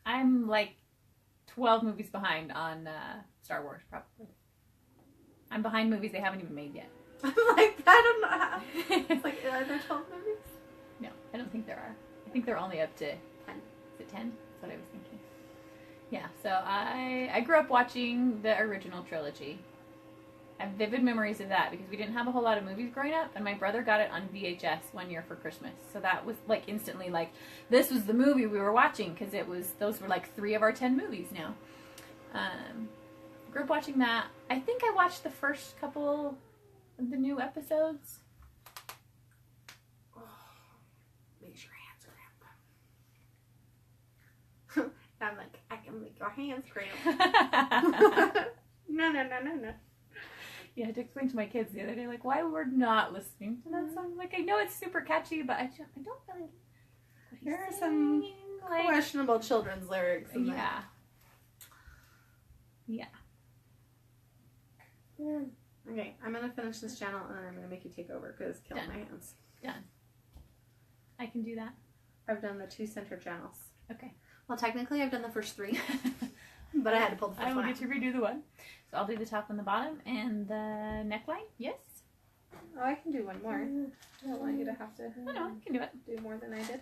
I'm like 12 movies behind on Star Wars, probably. I'm behind movies they haven't even made yet. I'm like, I don't know how. It's like, are there 12 movies? No, I don't think there are. I think they're only up to 10. Is it 10? That's what I was thinking. Yeah, so I grew up watching the original trilogy. I have vivid memories of that because we didn't have a whole lot of movies growing up, and my brother got it on VHS one year for Christmas. So that was like instantly like, this was the movie we were watching because those were like 3 of our 10 movies now. Grew up watching that. I think I watched the first couple of the new episodes. Oh, makes your hands cramp. I'm like, I can make your hands cramp. No. Yeah, I had to explain to my kids the other day, like, why we're not listening to that song. Like, I know it's super catchy, but I don't really. There are some questionable children's lyrics in there. Yeah. Okay, I'm gonna finish this channel and then I'm gonna make you take over because it's killing my hands. Done. I can do that. I've done the 2 center channels. Okay. Well, technically I've done the first 3, but I had to pull the first I will one get to redo the one. So I'll do the top and the bottom and the neckline. Yes. Oh, I can do one more. I don't want you to have to. No, I can do it. Do more than I did.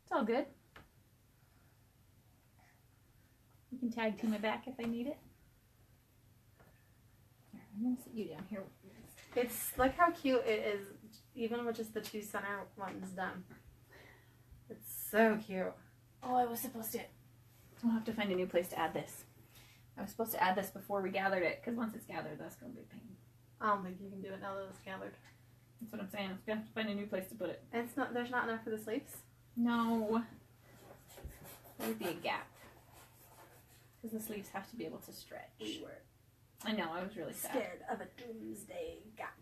It's all good. You can tag team it back if I need it. Here, I'm gonna sit you down here. It's like how cute it is, even with just the 2 center ones done. It's so cute. Oh, I was supposed to. I'll have to find a new place to add this. I was supposed to add this before we gathered it, because once it's gathered, that's going to be a pain. I don't think you can do it now that it's gathered. That's what I'm saying. I'm going to have to find a new place to put it. And it's not. There's not enough for the sleeves? No. There would be a gap. Because the sleeves have to be able to stretch. We were I know, I was really sad. scared of a doomsday gap.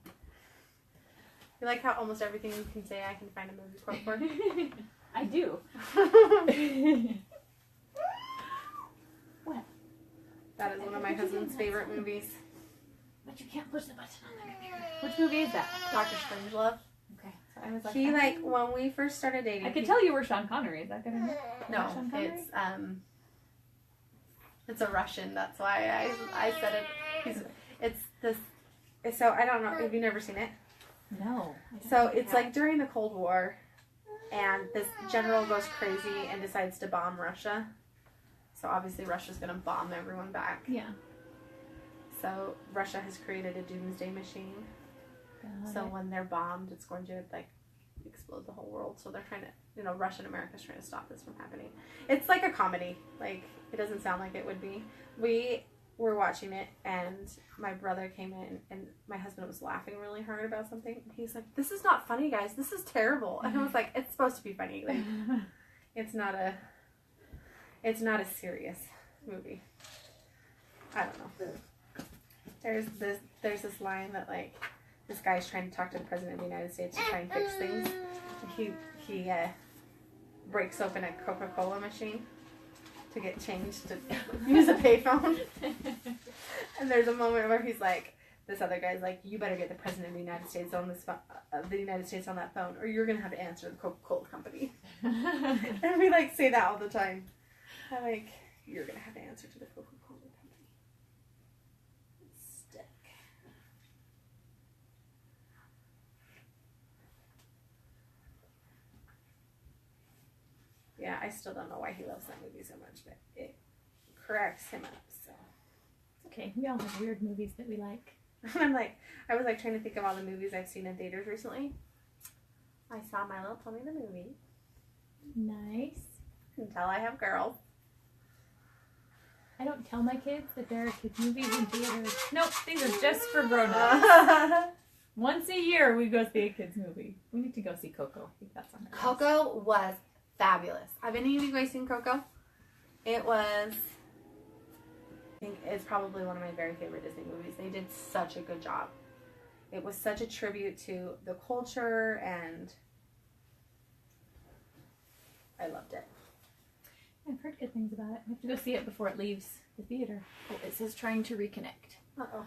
You like how almost everything you can say I can find a movie quote for? I do. What? That is one of my husband's favorite movies. But you can't push the button on the computer. Which movie is that? Dr. Strangelove. Okay. So I was like, He when we first started dating. I could tell you were Sean Connery. Is that good enough? No, Sean Connery? it's a Russian. That's why I said it. It's this. So I don't know. Have you never seen it? No. So it's like during the Cold War, and this general goes crazy and decides to bomb Russia. So obviously Russia's gonna bomb everyone back. Yeah. So Russia has created a doomsday machine. So when they're bombed, it's going to like explode the whole world. So they're trying to, Russia and America's trying to stop this from happening. It's like a comedy. Like, it doesn't sound like it would be. We were watching it, and my brother came in, and my husband was laughing really hard about something. He's like, "This is not funny, guys. This is terrible." And I was like, "It's supposed to be funny. Like, it's not a serious movie." I don't know. There's this line that like this guy's trying to talk to the president of the United States to try and fix things. He breaks open a Coca-Cola machine to get change to use a payphone. And there's a moment where he's like, this other guy's like, "You better get the president of the United States on this on that phone, or you're gonna have to answer the Coca-Cola company." And we like say that all the time. I'm like, "You're gonna have to answer to the Coca-Cola company." Stick. Yeah, I still don't know why he loves that movie so much, but it cracks him up. So Okay, we all have weird movies that we like. I'm like, I was like trying to think of all the movies I've seen in theaters recently. I saw My Little Pony the movie. Nice. Until I have girls. I don't tell my kids that there are kids movies in theaters. Nope, these are just for grown-ups. Once a year we go see a kids movie. We need to go see Coco. I think that's on the list. Coco was fabulous. Have any of you guys seen Coco? It was, I think it's probably one of my very favorite Disney movies. They did such a good job. It was such a tribute to the culture, and I loved it. I've heard good things about it. We have to go see it before it leaves the theater. Oh, it says trying to reconnect. Uh-oh.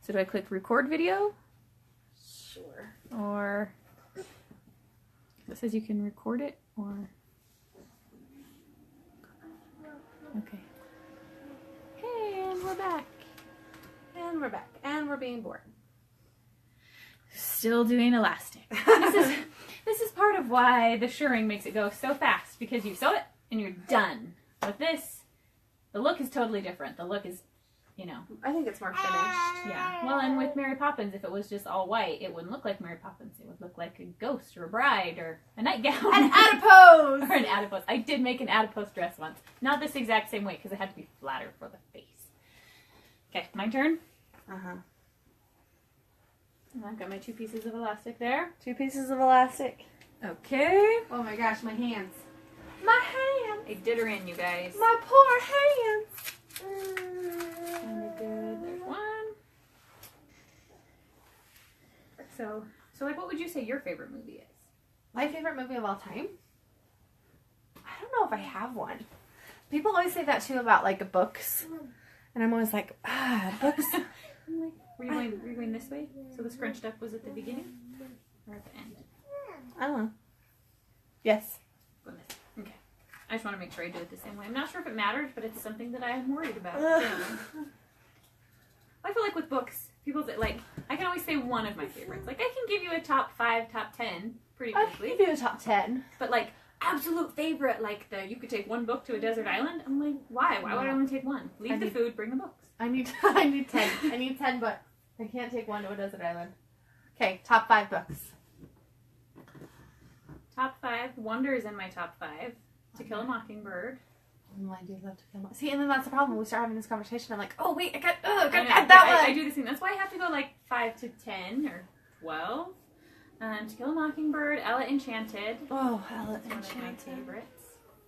So do I click record video? Sure. Or it says you can record it, or okay. Hey, and we're back. And we're back. And we're being bored. Still doing elastic. This is part of why the shirring makes it go so fast, because you sew it and you're done. With this, the look is totally different. The look is, you know. I think it's more finished. Yeah. Well, and with Mary Poppins, if it was just all white, it wouldn't look like Mary Poppins. It would look like a ghost or a bride or a nightgown. An adipose! Or an adipose. I did make an adipose dress once. Not this exact same way, because it had to be flatter for the face. Okay, my turn. Uh-huh. I've got my 2 pieces of elastic there. 2 pieces of elastic. Okay. Oh my gosh, my hands. My hands. I did her in, you guys. My poor hands. Kinda good. There's one. So like, what would you say your favorite movie is? My favorite movie of all time? I don't know if I have one. People always say that too about like books. And I'm always like, books. Were you going this way? So the scrunched up was at the beginning? Or at the end? I don't know. Yes. Going this way. Okay. I just want to make sure I do it the same way. I'm not sure if it matters, but it's something that I am worried about. I feel like with books, people that like, I can always say one of my favorites. Like, I can give you a top 5, top 10 pretty I quickly. can do a top 10. But like, absolute favorite, like you could take one book to a desert island. I'm like, why? Why would I only take one? Leave the food, bring the books. I need 10. I need 10 books. I can't take one to a desert island. Okay, top 5 books. Top 5. Wonder is in my top 5. To Kill a Mockingbird. Oh, I do love To Kill a Mockingbird. See, and then that's the problem. We start having this conversation. I'm like, oh wait, I got I that one. I do the same. That's why I have to go like 5 to 10 or 12. To Kill a Mockingbird, Ella Enchanted. Oh, Ella Enchanted. One of my Enchanted. favorites.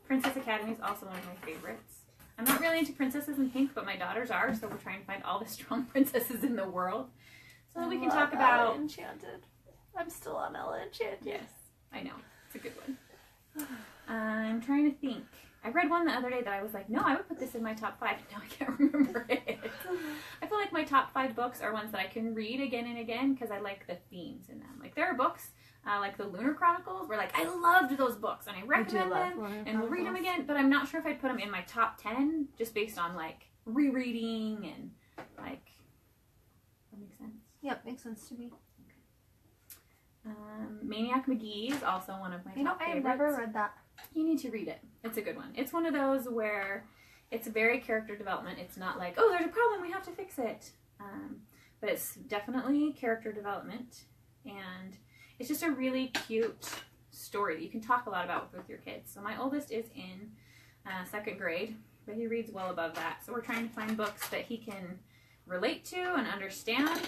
Princess Academy is also one of my favorites. I'm not really into princesses in pink, but my daughters are, so we're trying to find all the strong princesses in the world. So that we can talk about... Ella Enchanted. I'm still on Ella Enchanted. Yes, I know. It's a good one. I'm trying to think. I read one the other day that I was like, no, I would put this in my top 5. Now I can't remember it. I feel like my top 5 books are ones that I can read again and again because I like the themes in them. Like, there are books, like the Lunar Chronicles, where like, I loved those books and I recommend them and we'll read them again, but I'm not sure if I'd put them in my top 10 just based on like rereading and like, that makes sense? Yep, makes sense to me. Maniac McGee is also one of my top favorites. I've never read that. You need to read it. It's a good one. It's one of those where it's very character development. It's not like, oh, there's a problem, we have to fix it. But it's definitely character development. And it's just a really cute story that you can talk a lot about with your kids. So my oldest is in 2nd grade, but he reads well above that. So we're trying to find books that he can relate to and understand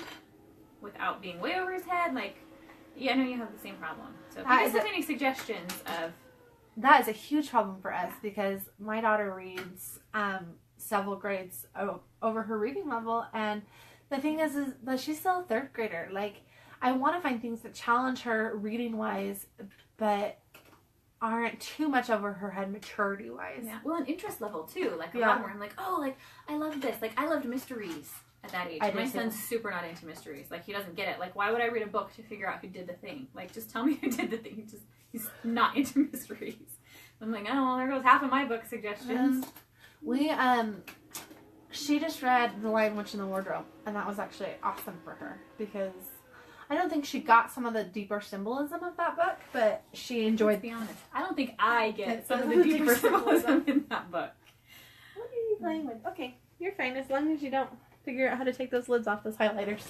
without being way over his head. Like, yeah, I know you have the same problem. So if you guys have any suggestions of... That is a huge problem for us because my daughter reads several grades over her reading level, and the thing is that she's still a 3rd grader. Like, I want to find things that challenge her reading wise, but aren't too much over her head maturity wise. Yeah. Well, an interest level too. Like a lot more. I'm like, oh, like I love this. Like I loved mysteries at that age. My son's super not into mysteries. Like he doesn't get it. Like why would I read a book to figure out who did the thing? Like just tell me who did the thing. He's not into mysteries. I'm like, oh, well, there goes half of my book suggestions. She just read The Lion, Witch, and the Wardrobe, and that was actually awesome for her because I don't think she got some of the deeper symbolism of that book, but she enjoyed. Let's be honest, I don't think I get some of the deeper symbolism in that book. What are you playing with? Okay, you're fine as long as you don't figure out how to take those lids off those highlighters.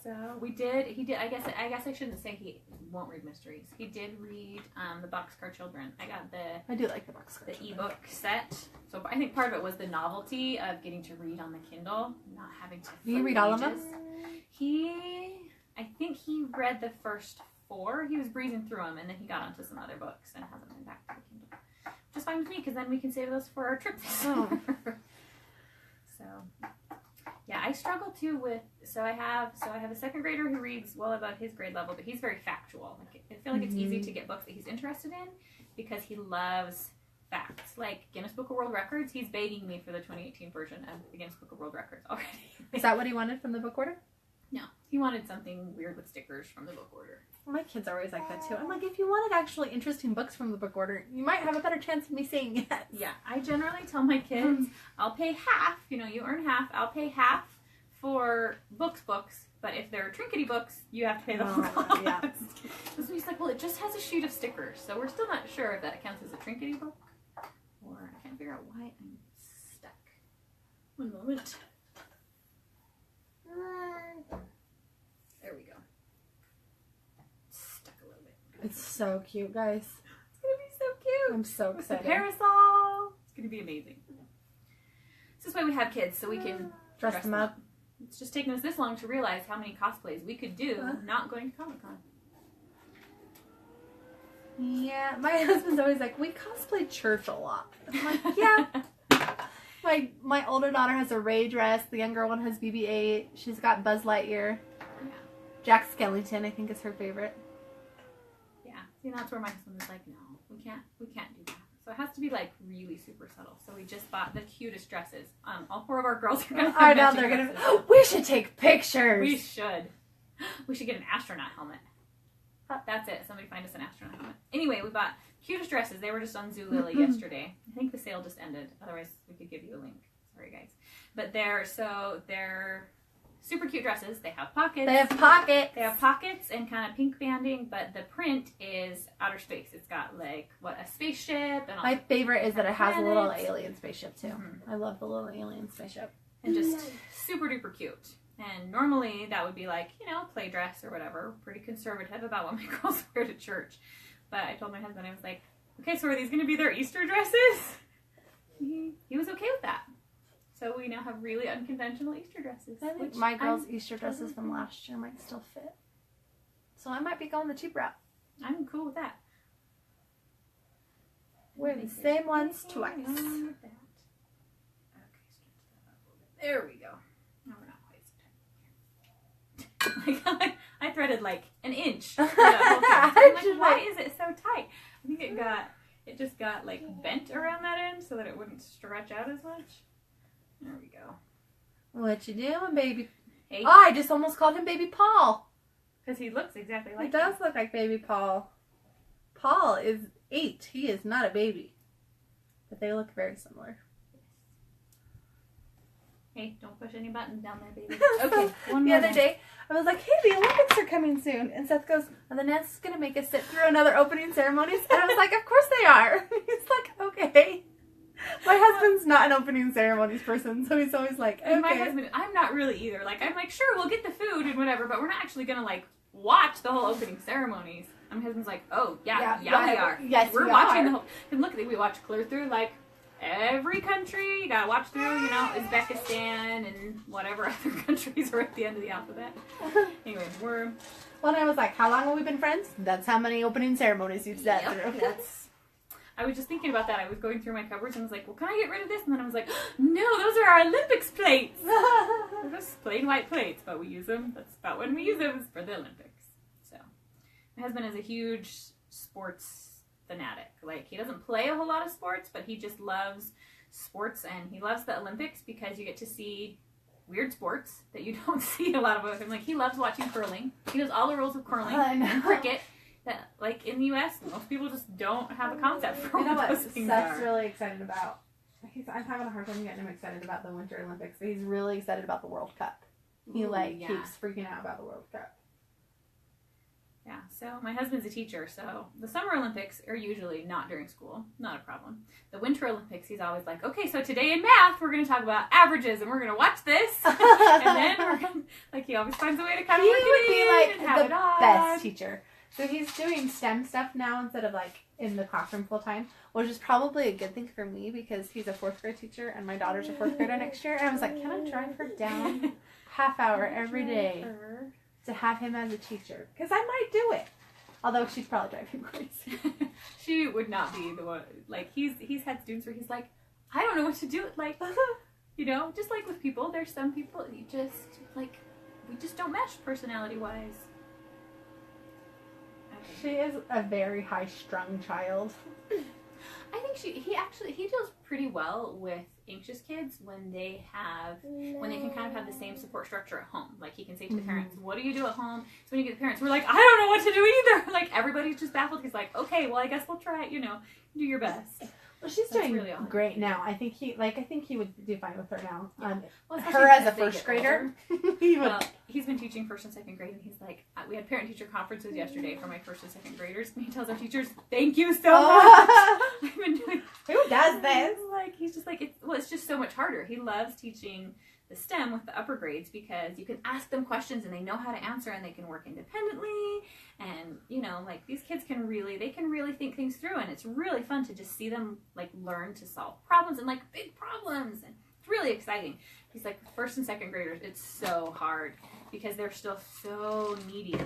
So he did. I guess I shouldn't say he won't read mysteries. He did read the Boxcar Children. I do like the Boxcar Children. Ebook set. So I think part of it was the novelty of getting to read on the Kindle, not having to. Do you read all of them? I think he read the first 4. He was breezing through them, and then he got onto some other books and hasn't been back to the Kindle. just fine with me because then we can save those for our trip this Oh. summer. So, yeah, I struggle too with. So I have a second grader who reads well above his grade level, but he's very factual. Like I feel like it's easy to get books that he's interested in because he loves facts. Like Guinness Book of World Records, he's begging me for the 2018 version of the Guinness Book of World Records already. Is that what he wanted from the book order? No, he wanted something weird with stickers from the book order. My kids are always like that too. I'm like, if you wanted actually interesting books from the book order, you might have a better chance of me saying yes. Yeah, I generally tell my kids, I'll pay half, you earn half, I'll pay half for books, but if they're trinkety books, you have to pay the whole cost. Yeah. So he's like, well, it just has a sheet of stickers, so we're still not sure if that counts as a trinkety book, or I can't figure out why I'm stuck. One moment. There we go. Stuck a little bit. It's so cute, guys. It's gonna be so cute. I'm so With the excited. parasol. It's gonna be amazing. This is why we have kids, so we can Dress them up. It's just taken us this long to realize how many cosplays we could do not going to Comic-Con. Yeah, my husband's always like, we cosplay church a lot. I'm like, yeah. My older daughter has a Ray dress. The younger one has BB-8. She's got Buzz Lightyear. Yeah. Jack Skellington, I think, is her favorite. Yeah. See, that's where my husband was like, no, we can't do that. So it has to be like really super subtle. So we just bought the cutest dresses. All 4 of our girls are gonna have I know matching they're dresses. gonna. We should take pictures. We should. We should get an astronaut helmet. That's it. Somebody find us an astronaut helmet. Anyway, we bought cutest dresses. They were just on Zulily yesterday. I think the sale just ended. Otherwise, we could give you a link. Sorry, guys. But they're super cute dresses. They have pockets. They have pockets. They have pockets and kind of pink banding, but the print is outer space. It's got like a spaceship and all. My favorite is that it has a little planets. alien spaceship too. Mhm. I love the little alien spaceship. And just super duper cute. And normally that would be like, play dress or whatever. Pretty conservative about what my girls wear to church. But I told my husband, I was like, okay, so are these going to be their Easter dresses? He was okay with that. So we now have really unconventional Easter dresses. I think which my girls' Easter dresses from last year might still fit. So I might be going the cheap route. I'm cool with that. Wearing the same ones twice. There we go. No, we're not quite so tight. I threaded like an inch. I'm like, why is it so tight? I think it just got like bent around that end so that it wouldn't stretch out as much. There we go. What you doing, baby? Hey, Oh, I just almost called him Baby Paul. because he looks exactly like He does look like Baby Paul. Paul is 8. He is not a baby. But they look very similar. Hey, don't push any buttons down there, baby. So, Okay, one the more. other day, I was like, hey, the Olympics are coming soon. And Seth goes, and then Ness is going to make us sit through another opening ceremonies. And I was like, of course they are. He's like, okay. My husband's not an opening ceremonies person, so he's always like, okay. And my husband, I'm not really either. Like, I'm like, sure, we'll get the food and whatever, but we're not actually going to, like, watch the whole opening ceremonies. And my husband's like, oh, yeah, we are. Yes, We're we watching are. the whole... And look, we watch clear through, like, every country. You got to watch through, Uzbekistan and whatever other countries are at the end of the alphabet. Anyway, we're... Well, and I was like, how long have we been friends? That's how many opening ceremonies you've sat through. I was just thinking about that. I was going through my cupboards and I was like, well, can I get rid of this? And then I was like, no, those are our Olympics plates. They're just plain white plates, but we use them. That's about when we use them, is for the Olympics. So my husband is a huge sports fanatic. Like, he doesn't play a whole lot of sports, but he just loves sports, and he loves the Olympics because you get to see weird sports that you don't see a lot of with him. Like, he loves watching curling. He knows all the rules of curling and cricket. That, like, in the U.S., most people just don't have a concept for You know what what those things Seth's are. really excited about? I'm having a hard time getting him excited about the Winter Olympics, but he's really excited about the World Cup. He, Ooh, yeah. keeps freaking out about the World Cup. Yeah, so my husband's a teacher, so the Summer Olympics are usually not during school. Not a problem. The Winter Olympics, he's always like, okay, so today in math, we're going to talk about averages, and we're going to watch this, and then we're going to, like, he always finds a way to kind of He work would it be in like and have the it on. best teacher. So he's doing STEM stuff now instead of like in the classroom full time, which is probably a good thing for me because he's a 4th grade teacher and my daughter's a 4th grader next year. And I was like, can I drive her down half hour every day to have him as a teacher? Because I might do it. Although she'd probably drive him crazy. She would not be the one. Like, he's had students where he's like, I don't know what to do. Like, you know, just like with people, there's some people you just, like, we just don't mesh personality-wise. She is a very high-strung child. I think he deals pretty well with anxious kids when they can kind of have the same support structure at home. Like, he can say to the parents, what do you do at home? So when you get the parents, we're like, I don't know what to do either. Like, everybody's just baffled. He's like, okay, well, I guess we'll try it, you know, do your best. Well, she's That's doing really odd. great now. I think he would do fine with her now. Yeah. Well, Her as a they first get grader. Well, he's been teaching first and second grade, and he's like, we had parent-teacher conferences yesterday for my first and second graders, and he tells our teachers, thank you so much. I've been doing. Who does this? Like, he's just like, it's just so much harder. He loves teaching the STEM with the upper grades because you can ask them questions and they know how to answer and they can work independently. And, you know, like, these kids can really think things through, and it's really fun to just see them, like, learn to solve problems and, like, big problems. And it's really exciting. He's like, first and second graders, it's so hard because they're still so needy.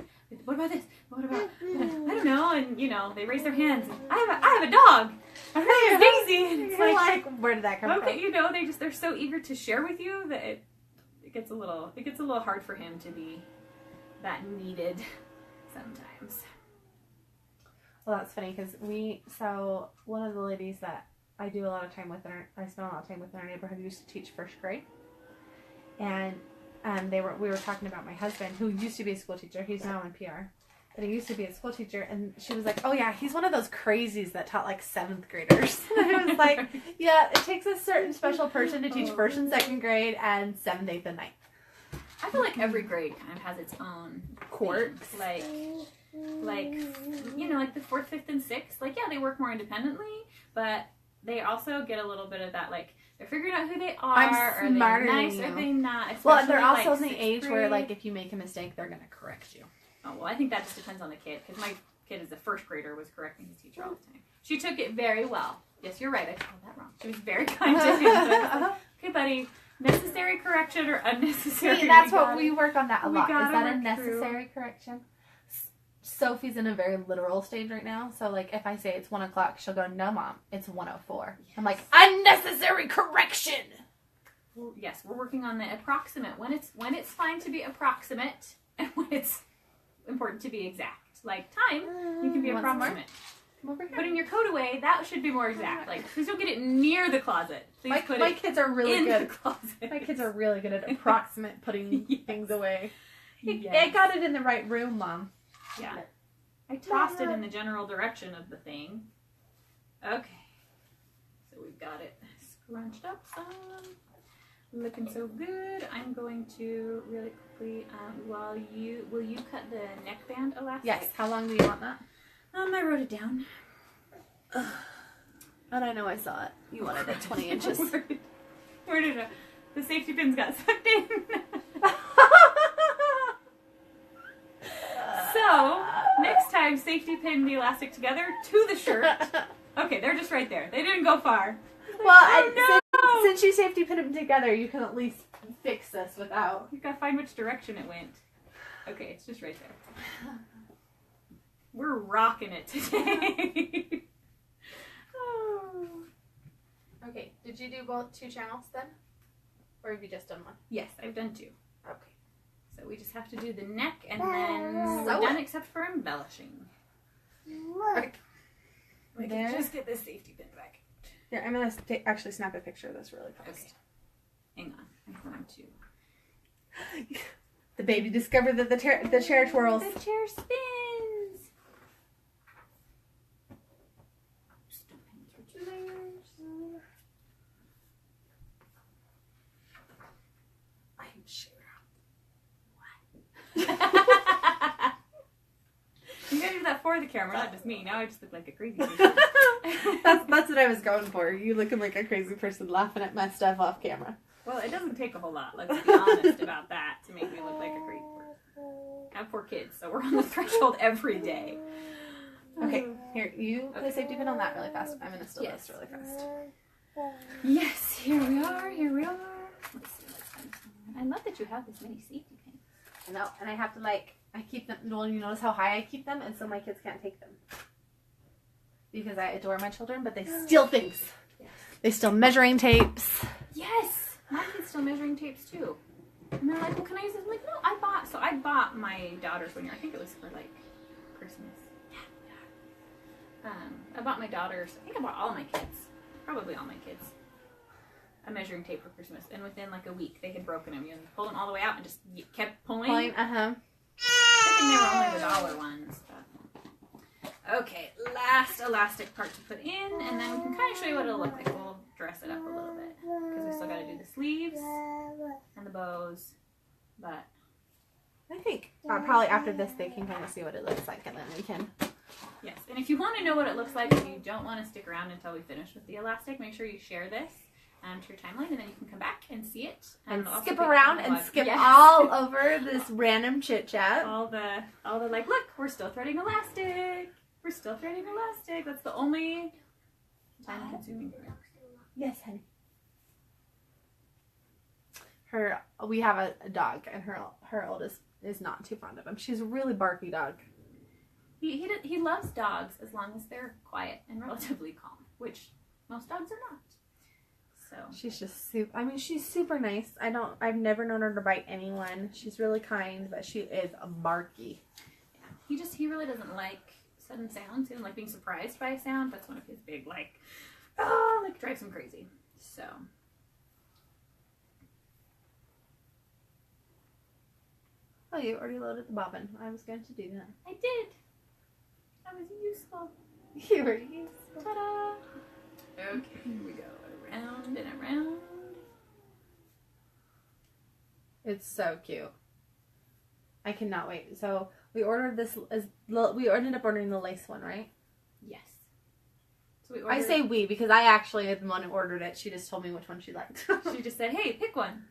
What about this? What about, I don't know. And, you know, they raise their hands. And, I have a dog. Her name is Daisy. And it's like, where did that come from? Okay, you know, they're so eager to share with you that it gets a little hard for him to be that needed sometimes. Well, that's funny because one of the ladies that I do a lot of time with, I spend a lot of time with in our neighborhood, used to teach first grade, and we were talking about my husband, who used to be a school teacher. He's now in PR, but he used to be a school teacher, and she was like, oh yeah, he's one of those crazies that taught like 7th graders. And I was like, yeah, it takes a certain special person to teach first and second grade and 7th, 8th, and 9th. I feel like every grade kind of has its own quirks. Like, you know, like the 4th, 5th, and 6th, like, yeah, they work more independently, but they also get a little bit of that, like, they're figuring out who they are. I'm smarter are they nice? than you. Are they not? Well, they're also like in the age grade. where, like, if you make a mistake, they're going to correct you. Oh, well, I think that just depends on the kid, because my kid as a first grader was correcting his teacher all the time. She took it very well. Yes, you're right, I told that wrong. She was very kind to him. So I was like, okay, buddy, necessary correction or unnecessary? See, that's what we work on that a lot. Is that a work necessary correction? Sophie's in a very literal stage right now, so like if I say it's 1 o'clock, she'll go, no mom, it's 1:04. Yes. I'm like, unnecessary correction. Well, yes, we're working on the approximate. When it's fine to be approximate, and when it's important to be exact. Like time, you can be Once approximate. Over here. Putting your coat away, that should be more exact. Like, please don't get it near the closet. Please put my it kids are really in good. the closet. My kids are really good at approximate putting things away. Yes. I got it in the right room, Mom. Yeah. I tossed it in the general direction of the thing. Okay. So we've got it scrunched up some. Looking so good. I'm going to really quickly, will you cut the neckband elastic? Yes. How long do you want that? I wrote it down. And I know I saw it. You wanted it 20 inches. Where did the safety pins got sucked in? So, next time, safety pin the elastic together to the shirt. Okay, they're just right there. They didn't go far. Well, no! since you safety pin them together, you can at least fix this without. You've got to find which direction it went. Okay, it's just right there. We're rocking it today. Oh. Okay, did you do both 2 channels then? Or have you just done one? Yes, I've done 2. Okay. So we just have to do the neck and then we're done except for embellishing. Okay. We can just get this safety pin back. Yeah, I'm going to actually snap a picture of this really fast. Okay. Hang on. I'm going to... The baby discovered that the chair twirls. The chair spins. I'm sure. You gotta do that for the camera, not just me. Now I just look like a crazy person. That's what I was going for. You looking like a crazy person laughing at my stuff off camera. Well, it doesn't take a whole lot, let's be honest about that, to make me look like a crazy person. I have 4 kids, so we're on the threshold every day. Okay, here, you put a safety pin on that really fast. I'm going to still this really fast. Yes, here we are, here we are. Let's see, I love that you have this many safety pins. No, and I have to like, I keep them, well, you notice how high I keep them, and so my kids can't take them. Because I adore my children, but they steal things. Yes. They steal measuring tapes. Yes! My kids steal measuring tapes too. And they're like, well, can I use this? I'm like, no, I bought my daughter's one year. I think it was for like Christmas. Yeah. I bought my daughters, I think I bought all my kids, probably all my kids, a measuring tape for Christmas. And within like a week, they had broken them. You pulled them all the way out and just kept pulling. Uh-huh. I think they were only the dollar ones. But... Okay, last elastic part to put in, and then we can kind of show you what it'll look like. We'll dress it up a little bit because we still got to do the sleeves and the bows. But I think probably after this they can kind of see what it looks like, and then we can. yes, and if you want to know what it looks like, if you don't want to stick around until we finish with the elastic, make sure you share this to your timeline, and then you can come back and see it. And it'll also skip be around on the and blog. skip Yes. all over this random chit chat. all the like, look, we're still threading elastic. We're still threading elastic. That's the only time consuming part. Yes, honey. We have a dog, and her oldest is not too fond of him. She's a really barky dog. He loves dogs as long as they're quiet and relatively calm, which most dogs are not. So She's just super. I mean, she's super nice. I've never known her to bite anyone. She's really kind, but she is a barky. yeah, he really doesn't like sudden sounds. He doesn't like being surprised by a sound. That's one of his big like drives him crazy. So. Oh, you already loaded the bobbin. I was going to do that. I did. That was useful. You were useful. Ta-da! Okay, here we go. Around and around. It's so cute. I cannot wait. So we ordered this. We ended up ordering the lace one, right? Yes. So we I say we because I actually am the one who ordered it. She just told me which one she liked. She just said, "Hey, pick one."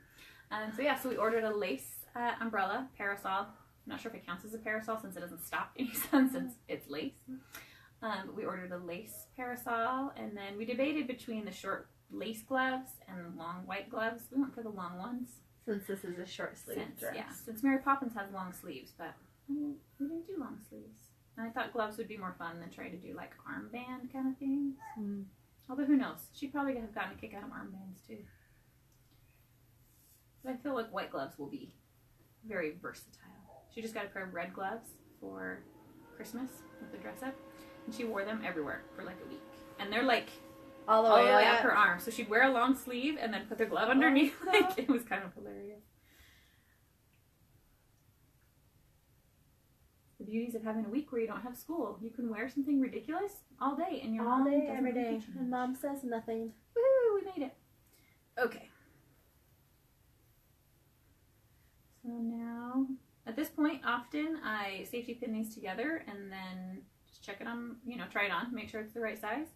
So we ordered a lace umbrella parasol. I'm not sure if it counts as a parasol since it doesn't stop any sun since it's lace. We ordered a lace parasol, and then we debated between the short lace gloves and the long white gloves. We went for the long ones. Since this is a short sleeve dress. Yeah, since Mary Poppins has long sleeves, but we didn't do long sleeves. And I thought gloves would be more fun than trying to do like armband kind of things. Mm. Although who knows? She'd probably have gotten a kick out of armbands too. But I feel like white gloves will be very versatile. She just got a pair of red gloves for Christmas with the dress up, and she wore them everywhere for like a week. And they're like all the way up up her arm. So she'd wear a long sleeve and then put the glove underneath. Oh, Like it was kind of hilarious. The beauties of having a week where you don't have school. You can wear something ridiculous all day, and your all mom day, doesn't every think day. you should. And mom says nothing. Woo! We made it. Okay. So now, at this point, often I safety pin these together and then just check it on, try it on, make sure it's the right size.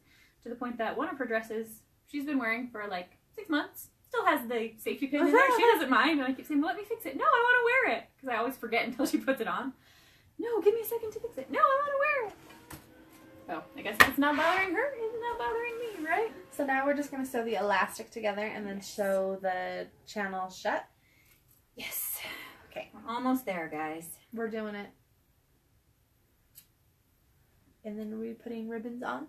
To the point that one of her dresses, she's been wearing for like 6 months, still has the safety pin in there. She doesn't mind, and I keep saying, well, let me fix it. No, I want to wear it, because I always forget until she puts it on. No, give me a second to fix it. No, I want to wear it. Oh, I guess if it's not bothering her, it's not bothering me, right? So now we're just going to sew the elastic together and then sew the channel shut. Yes. Okay, we're almost there, guys. We're doing it. And then are we putting ribbons on?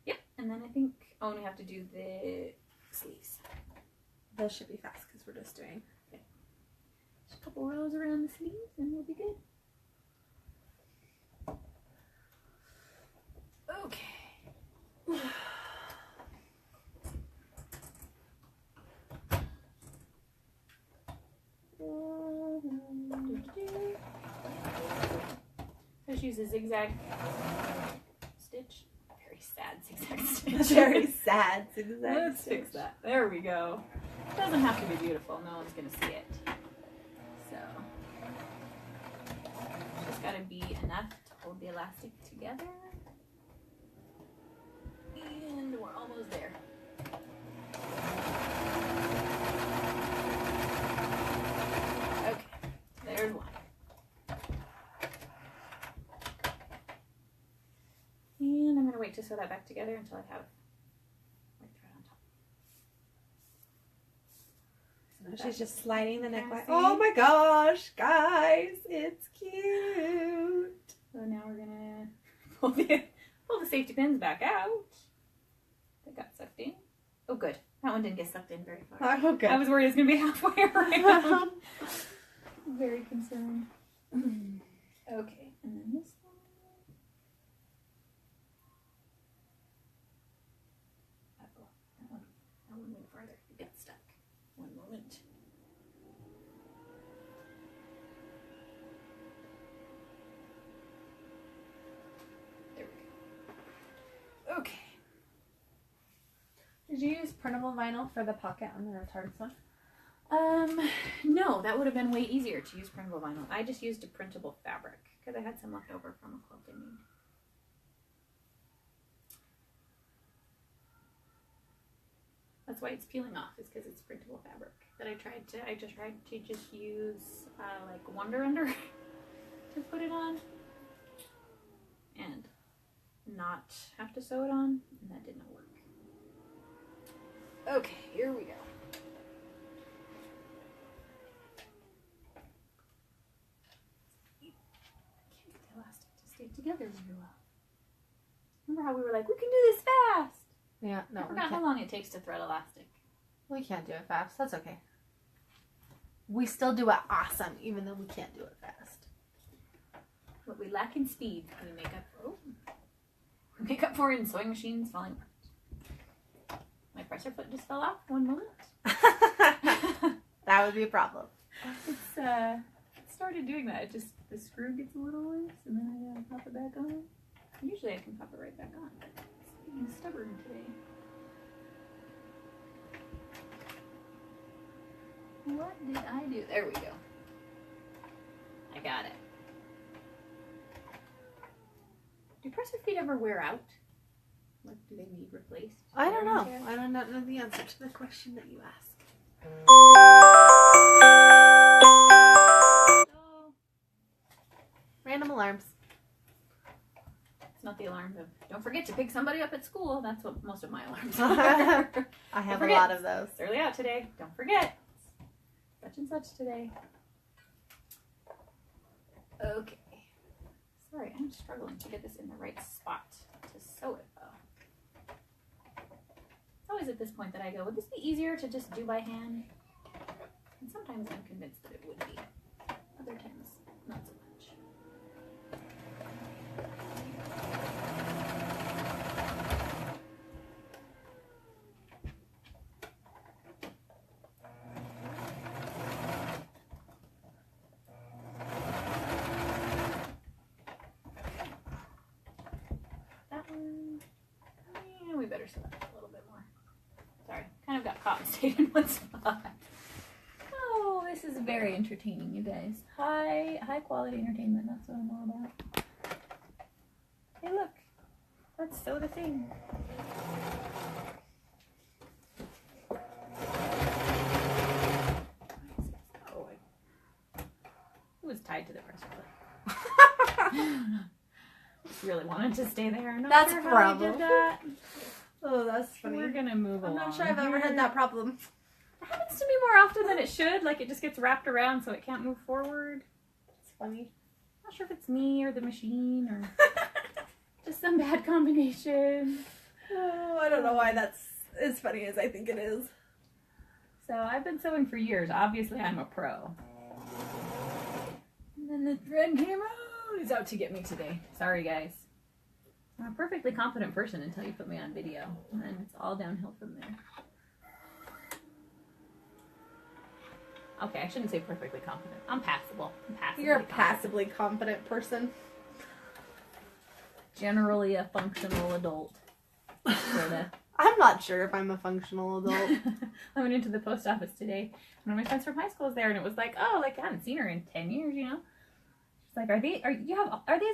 Yep, and then I think, and we have to do the sleeves. Those should be fast because we're just doing. Okay. Just a couple rows around the sleeves and we'll be good. Okay. Let's use a zigzag stitch. Very sad zigzag stitch. Very sad zigzag Let's stitch. fix that. There we go. It doesn't have to be beautiful. No one's going to see it. So, it's just got to be enough to hold the elastic together. And we're almost there. Okay, there's one. And I'm going to wait to sew that back together until I have white thread on top. She's just sliding the neckline. See? Oh my gosh, guys, it's cute. So now we're gonna pull the safety pins back out. They got sucked in. Oh, good. That one didn't get sucked in very far. Oh, good. I was worried it was gonna be halfway around. Very concerned. Okay, and then this one. Uh-oh, that one went farther. It got stuck. One moment. There we go. Okay. Did you use printable vinyl for the pocket on the retarded one? No, that would have been way easier to use printable vinyl. I just used a printable fabric because I had some left over from a quilt I made. That's why it's peeling off, is because it's printable fabric. That I tried to just use like Wonder Under to put it on and not have to sew it on, and that did not work. Okay, here we go. Stay together very well. Remember how we were like, we can do this fast? Yeah, no, I forgot how long it takes to thread elastic. we can't do it fast. That's okay. We still do it awesome, even though we can't do it fast. What we lack in speed, we make up for in sewing machines falling apart. My presser foot just fell off. One moment. That would be a problem. It started doing that. It just, the screw gets a little loose, and then I gotta pop it back on. Usually I can pop it right back on. It's being stubborn today. What did I do? There we go. I got it. Do presser feet ever wear out? Like, do they need replaced? I don't know. I don't know the answer to the question that you asked. Random alarms. It's not the alarm of, don't forget to pick somebody up at school. That's what most of my alarms are. I have a lot of those. It's early out today. Don't forget. Such and such today. Okay. Sorry, I'm struggling to get this in the right spot to sew it though. It's always at this point that I go, would this be easier to just do by hand? And sometimes I'm convinced that it would be. Other times, not so much. That one, yeah, we better sew that a little bit more. Sorry, kind of got caught and stayed in one spot. Oh, this is very entertaining, you guys. High quality entertainment, that's what I'm all about. Hey, look. Let's sew the thing. Oh, it was tied to the presser foot. Really wanted to stay there. I'm not That's sure a how problem. I did that. Oh, that's funny. We're gonna move I'm along. not sure I've ever had that problem. It happens to me more often than it should. Like, it just gets wrapped around so it can't move forward. It's funny. Not sure if it's me or the machine or just some bad combination. Oh, I don't know why that's as funny as I think it is. So I've been sewing for years. Obviously, I'm a pro. And then the thread came out. It's out to get me today. Sorry, guys. I'm a perfectly competent person until you put me on video. And then it's all downhill from there. Okay, I shouldn't say perfectly competent. I'm passable. I'm passably You're a competent. passively competent person. Generally a functional adult. Sorta. I'm not sure if I'm a functional adult. I went into the post office today. One of my friends from high school was there, and it was like, oh, like I haven't seen her in 10 years, you know. She's like, are these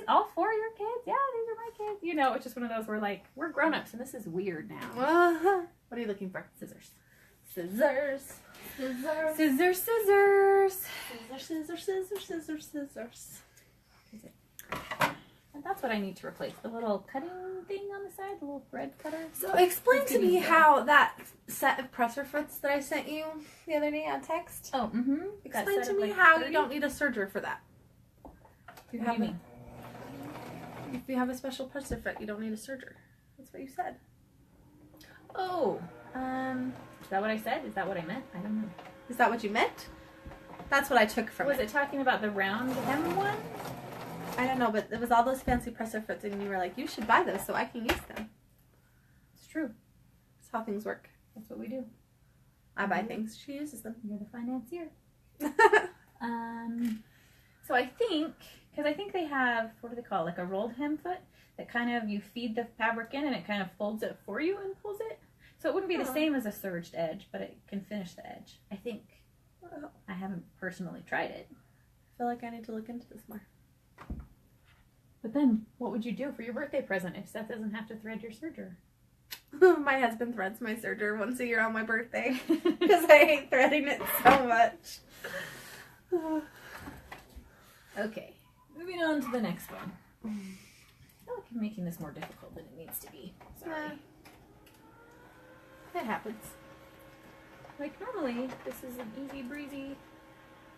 all 4 of your kids? Yeah, these are my kids. You know, it's just one of those where like we're grown-ups, and this is weird now. What are you looking for? Scissors. Scissors. Scissors. Scissors, scissors. Scissors, scissors, scissors, scissors, scissors. Is it? That's what I need to replace. The little cutting thing on the side, the little thread cutter. So explain to me how that set of presser foots that I sent you the other day on text. Oh, mm-hmm. Explain to me how you don't need a serger for that. What do you mean? If you have a special presser foot, you don't need a serger. That's what you said. Oh, is that what I said? Is that what I meant? I don't know. Is that what you meant? That's what I took from Was it talking about the round hem one? I don't know, but it was all those fancy presser foots, and you were like, you should buy those so I can use them. It's true. That's how things work. That's what we do. I buy things, she uses them. You're the financier. So I think, because I think they have, what do they call it, like a rolled hem foot that kind of, you feed the fabric in and it kind of folds it for you and pulls it. So it wouldn't be the same as a serged edge, but it can finish the edge, I think. I haven't personally tried it. I feel like I need to look into this more. But then, what would you do for your birthday present if Seth doesn't have to thread your serger? My husband threads my serger once a year on my birthday because I hate threading it so much. Okay, moving on to the next one. I feel like I'm making this more difficult than it needs to be. Sorry. It happens. Like normally, this is an easy breezy,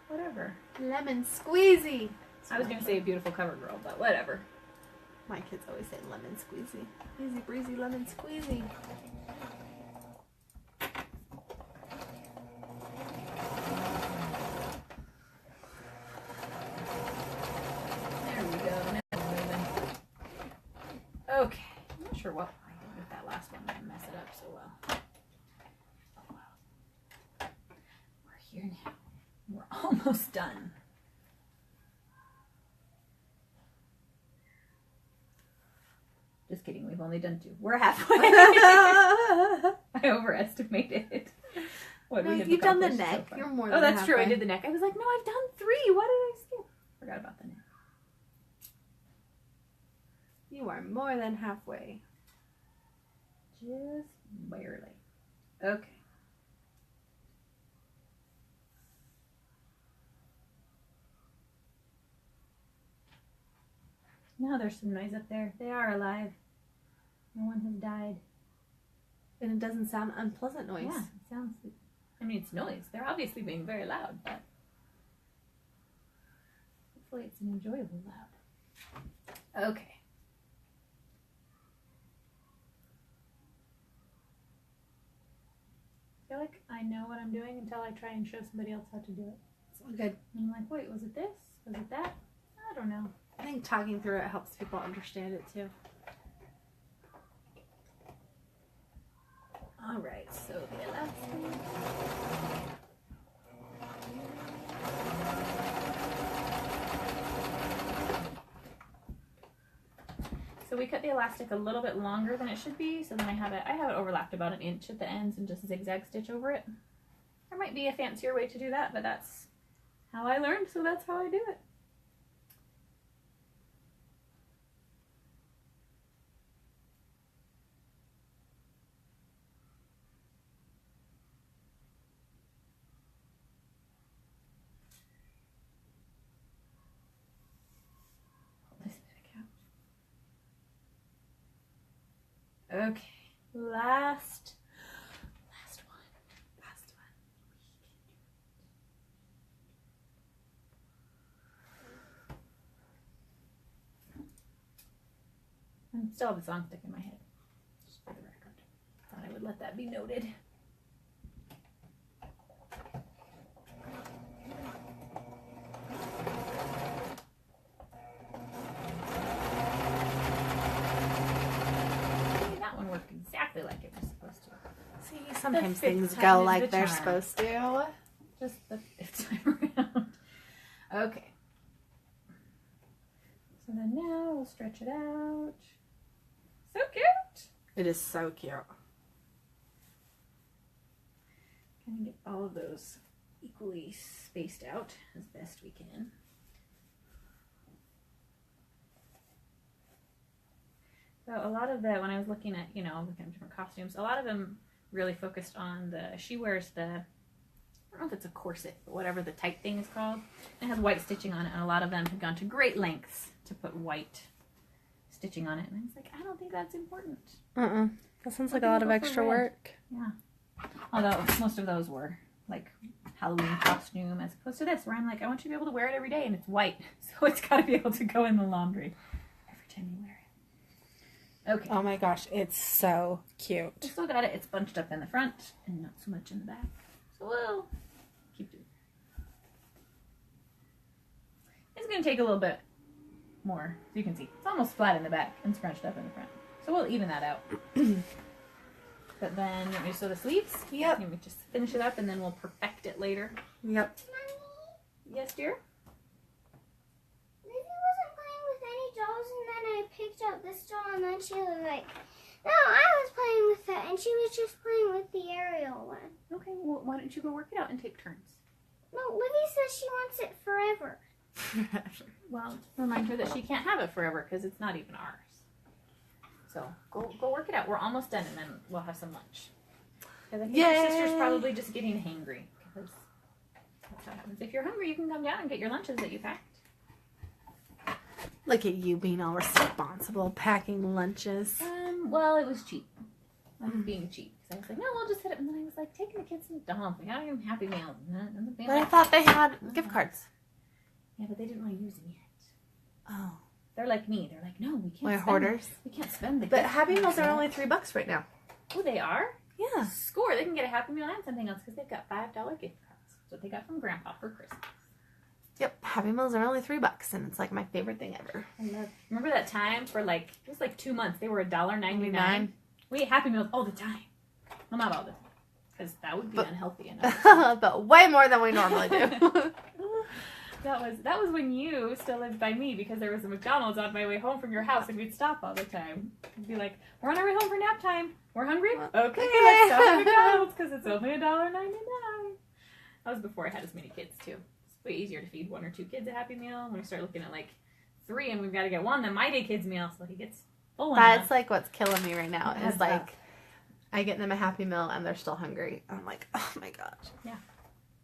whatever. Lemon squeezy. I was going to say a beautiful cover girl, but whatever. My kids always say lemon squeezy. Easy breezy lemon squeezy. There we go. Now we're moving. Okay. I'm not sure what I did with that last one. I mess it up so well. Oh well. We're here now. We're almost done. Just kidding. We've only done 2. We're halfway. I overestimated. What we have you've done the accomplished neck. so You're more oh, than that's true. I halfway. did the neck. I was like, no, I've done 3. What did I skip? Forgot about the neck. You are more than halfway. Just barely. Okay. Now there's some noise up there. They are alive. No one has died. And it doesn't sound unpleasant noise. Yeah, it sounds. I mean, it's noise. They're obviously being very loud, but hopefully it's an enjoyable loud. Okay. I feel like I know what I'm doing until I try and show somebody else how to do it. It's all good. And I'm like, wait, was it this? Was it that? I don't know. I think talking through it helps people understand it too. All right, so the elastic. So we cut the elastic a little bit longer than it should be, so then I have it overlapped about 1 inch at the ends and just zigzag stitch over it. There might be a fancier way to do that, but that's how I learned, so that's how I do it. Okay, last one. I still have a song stuck in my head, just for the record. Thought I would let that be noted. Exactly like it was supposed to. See, sometimes The 5th things time go is like the they're charm. supposed to. Just the 5th time around. Okay. So then now we'll stretch it out. So cute. It is so cute. Kind of get all of those equally spaced out as best we can. So a lot of when I was looking at, looking at different costumes, a lot of them really focused on she wears I don't know if it's a corset, but whatever the tight thing is called. It has white stitching on it, and a lot of them have gone to great lengths to put white stitching on it. And I was like, I don't think that's important. That sounds like a lot of extra work. Yeah. Although most of those were like Halloween costume as opposed to this, where I'm like, I want you to be able to wear it every day, and it's white. So it's got to be able to go in the laundry every time you wear it. Okay. Oh my gosh, it's so cute. I still got it. It's bunched up in the front and not so much in the back. So we'll keep doing it. It's going to take a little bit more. So you can see, it's almost flat in the back and scrunched up in the front. So we'll even that out. But then, you want me to sew the sleeves? Yep. Let me just finish it up and then we'll perfect it later. Yep. Yes, dear? Lizzie wasn't playing with any dolls, and then I picked up this doll, and then she was like, no, I was playing with it, and she was just playing with the Ariel one. Okay, well, why don't you go work it out and take turns? No, Livy says she wants it forever. Well, remind her that she can't have it forever because it's not even ours. So go work it out. We're almost done, and then we'll have some lunch. Because I think your sister's probably just getting hangry. Because that's what happens. If you're hungry, you can come down and get your lunches that you packed. Look at you being all responsible, packing lunches. Well, it was cheap. I was being cheap. So I was like, no, we'll just hit it. And then I was like, taking the kids some dump. We got them Happy Meals. But I thought they had gift cards. Yeah, but they didn't want to use them yet. Oh. They're like me. They're like, no, we can't. We're hoarders. We can't spend the. But gift Happy Meals cards are yet. only $3 right now. Oh, they are? Yeah. Score. They can get a Happy Meal and something else because they've got $5 gift cards. That's what they got from Grandpa for Christmas. Yep. Happy Meals are only $3, and it's like my favorite thing ever. I love. Remember that time for like it was like 2 months. They were $1.99. $99. We ate Happy Meals all the time. Well, not all the time, because that would be unhealthy enough. But way more than we normally do. That was when you still lived by me, because there was a McDonald's on my way home from your house, and we'd stop all the time. We'd be like, we're on our way home for nap time. We're hungry? Okay, let's stop at McDonald's because it's only $1.99. That was before I had as many kids too. It's way easier to feed 1 or 2 kids a Happy Meal. When we start looking at like 3 and we've got to get 1, then my day kid's meal, so he gets full enough. That's like what's killing me right now. That's Is like tough. I get them a Happy Meal and they're still hungry. I'm like, oh my gosh. Yeah.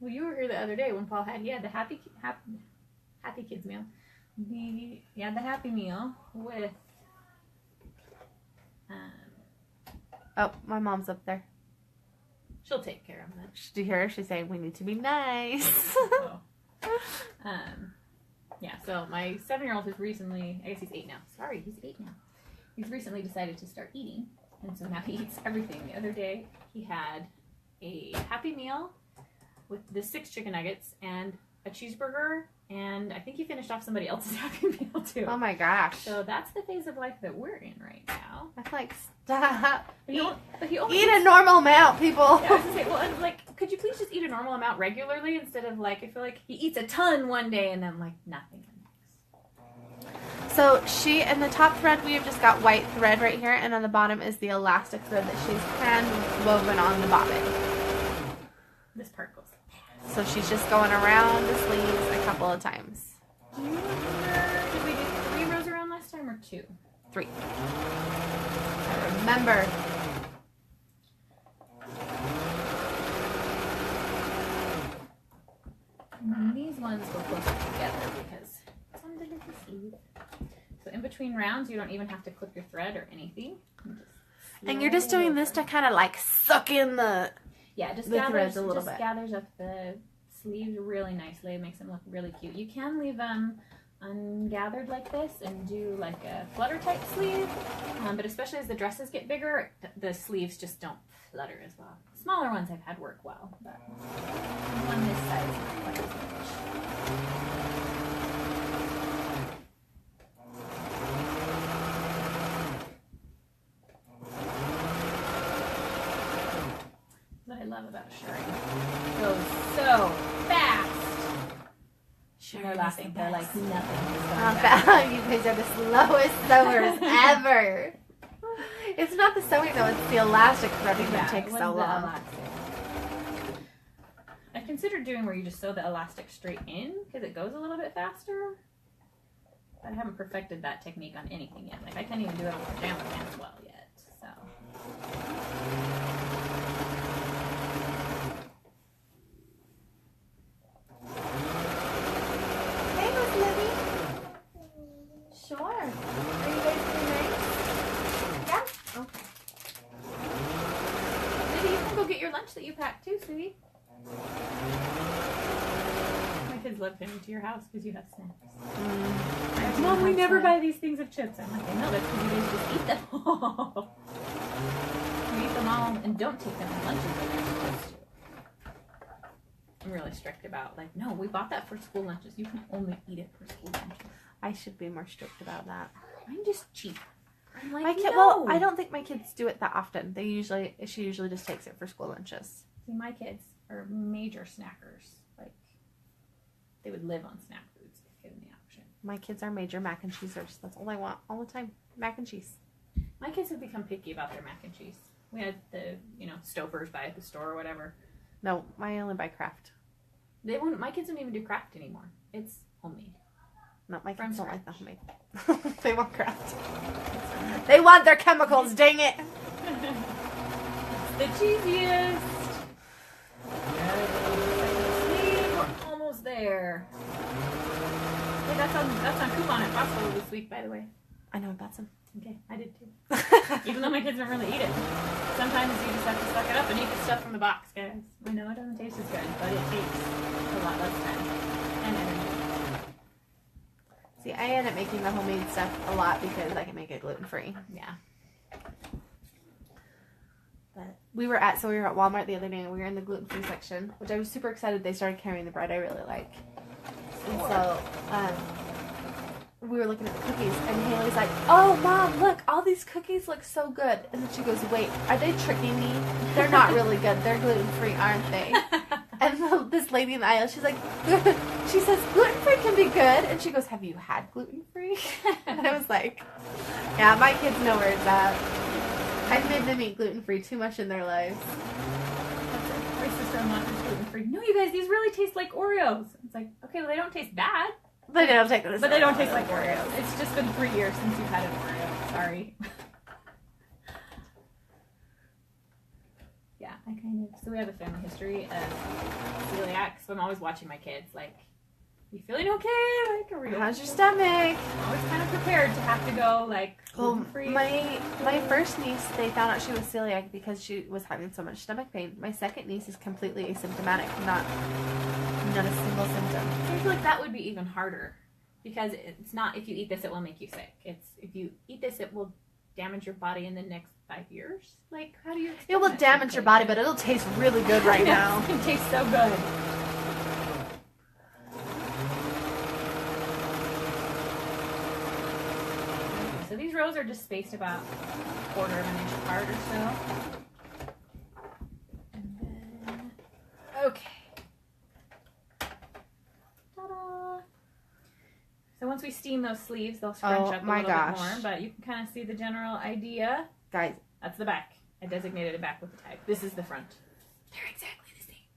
Well, you were here the other day when Paul had the happy kids meal. The Happy Meal with Oh, my mom's up there. she'll take care of that. Did you hear her? She's saying we need to be nice. So, yeah. So my 7-year-old has recently, I guess he's 8 now. Sorry, he's 8 now. He's recently decided to start eating, and so now he eats everything. The other day he had a Happy Meal with the 6 chicken nuggets and a cheeseburger, and I think he finished off somebody else's Happy Meal too. Oh my gosh. So that's the phase of life that we're in right now. I'm like, stop. But he only Eat a normal amount, people. Yeah, I was gonna say, well, and like, could you please just eat a normal amount regularly instead of like, I feel like he eats a ton one day and then like nothing the next. So she, in the top thread, we have just got white thread right here, and on the bottom is the elastic thread that she's hand woven on the bobbin. This part goes. So she's just going around the sleeves a couple of times. Do you remember, did we do 3 rows around last time or 2? 3. I remember. And these ones go closer together because it's underneath the sleeve. So in between rounds, you don't even have to clip your thread or anything. And you're just doing this to kind of like suck in the... Yeah, just the gathers threads a little bit. gathers up the sleeves really nicely. It makes them look really cute. You can leave them ungathered like this and do like a flutter type sleeve, but especially as the dresses get bigger, the sleeves just don't flutter as well. Smaller ones I've had work well, but one this size not quite as much. What I love about shirring. It goes so fast. They're laughing. They're like nothing. You guys are the slowest sewers ever. It's not the sewing though, it's the elastic threading that takes so long. I considered doing where you just sew the elastic straight in because it goes a little bit faster. But I haven't perfected that technique on anything yet. Like I can't even do it on pajama pants well yet. So. Sure. Are you guys doing lunch that you packed too, sweetie. My kids love coming to your house because you have snacks. Mom, we never buy these things of chips. I'm like, I know, that's because you guys just eat them all. You eat them all and don't take them on lunches like you're supposed to. I'm really strict about, like, no, we bought that for school lunches. You can only eat it for school lunches. I should be more strict about that. I'm just cheap. I'm like, My kid, no. well, I don't think my kids do it that often. She usually just takes it for school lunches. See, my kids are major snackers. Like, they would live on snack foods if given the option. My kids are major mac and cheesers. That's all I want all the time. Mac and cheese. My kids have become picky about their mac and cheese. We had the, Stouffer's buy at the store or whatever. No, I only buy Kraft. My kids don't even do Kraft anymore. It's homemade. No, my From kids don't like the scratch. homemade. They want Kraft. They want their chemicals, dang it. It's the cheesiest. We're almost there. Hey, that's on coupon at Costco this week, by the way. I know, that's them. Okay, I did too. Even though my kids don't really eat it. Sometimes you just have to suck it up and eat the stuff from the box, guys. I know it doesn't taste as good, but it takes a lot less time and energy. See, I end up making the homemade stuff a lot because I can make it gluten-free. Yeah. But we were at Walmart the other day and we were in the gluten-free section, which I was super excited they started carrying the bread I really like. And so, we were looking at the cookies and Haley's like, oh Mom, look, all these cookies look so good. And then she goes, wait, are they tricking me? They're not really good. They're gluten-free, aren't they? And this lady in the aisle, she's like, she says, gluten-free can be good. And she goes, have you had gluten-free? And I was like, yeah, my kids know where it's at. I've made them eat gluten-free too much in their lives. My sister-in-law is gluten-free. No, you guys, these really taste like Oreos. It's like, okay, well, they don't taste bad. But they don't taste like But they don't taste like Oreos. It's just been 3 years since you've had an Oreo. Sorry. Yeah, so we have a family history of celiac, so I'm always watching my kids, like, you feeling okay? Like, are we How's your stomach? I'm always kind of prepared to have to go, like, gluten-free. My first niece, they found out she was celiac because she was having so much stomach pain. My second niece is completely asymptomatic, not a single symptom. I feel like that would be even harder because it's not if you eat this, it will make you sick. It's if you eat this, it will damage your body in the next 5 years. Like, how do you explain It will that damage your body, but it'll taste really good right now. It tastes so good. So these rows are just spaced about a quarter of an inch apart or so. And then, okay. Ta-da! So once we steam those sleeves, they'll scrunch up a little bit more, but you can kind of see the general idea. Guys, that's the back. I designated a back with the tag. This is the front. They're exactly the same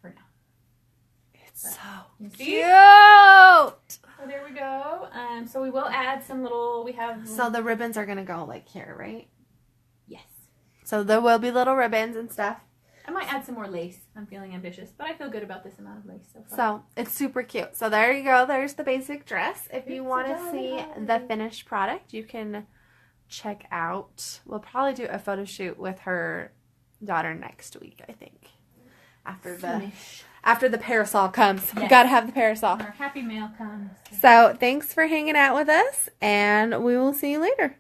for now. It's so cute. So there we go. So we will add some little, So the ribbons are going to go like here, right? Yes. So there will be little ribbons and stuff. I might add some more lace. I'm feeling ambitious, but I feel good about this amount of lace so far. So it's super cute. So there you go. There's the basic dress. If you want to see the finished product, you can check out. We'll probably do a photo shoot with her daughter next week, I think. After the parasol comes. Yes. We got to have the parasol. Our happy mail comes. So thanks for hanging out with us, and we will see you later.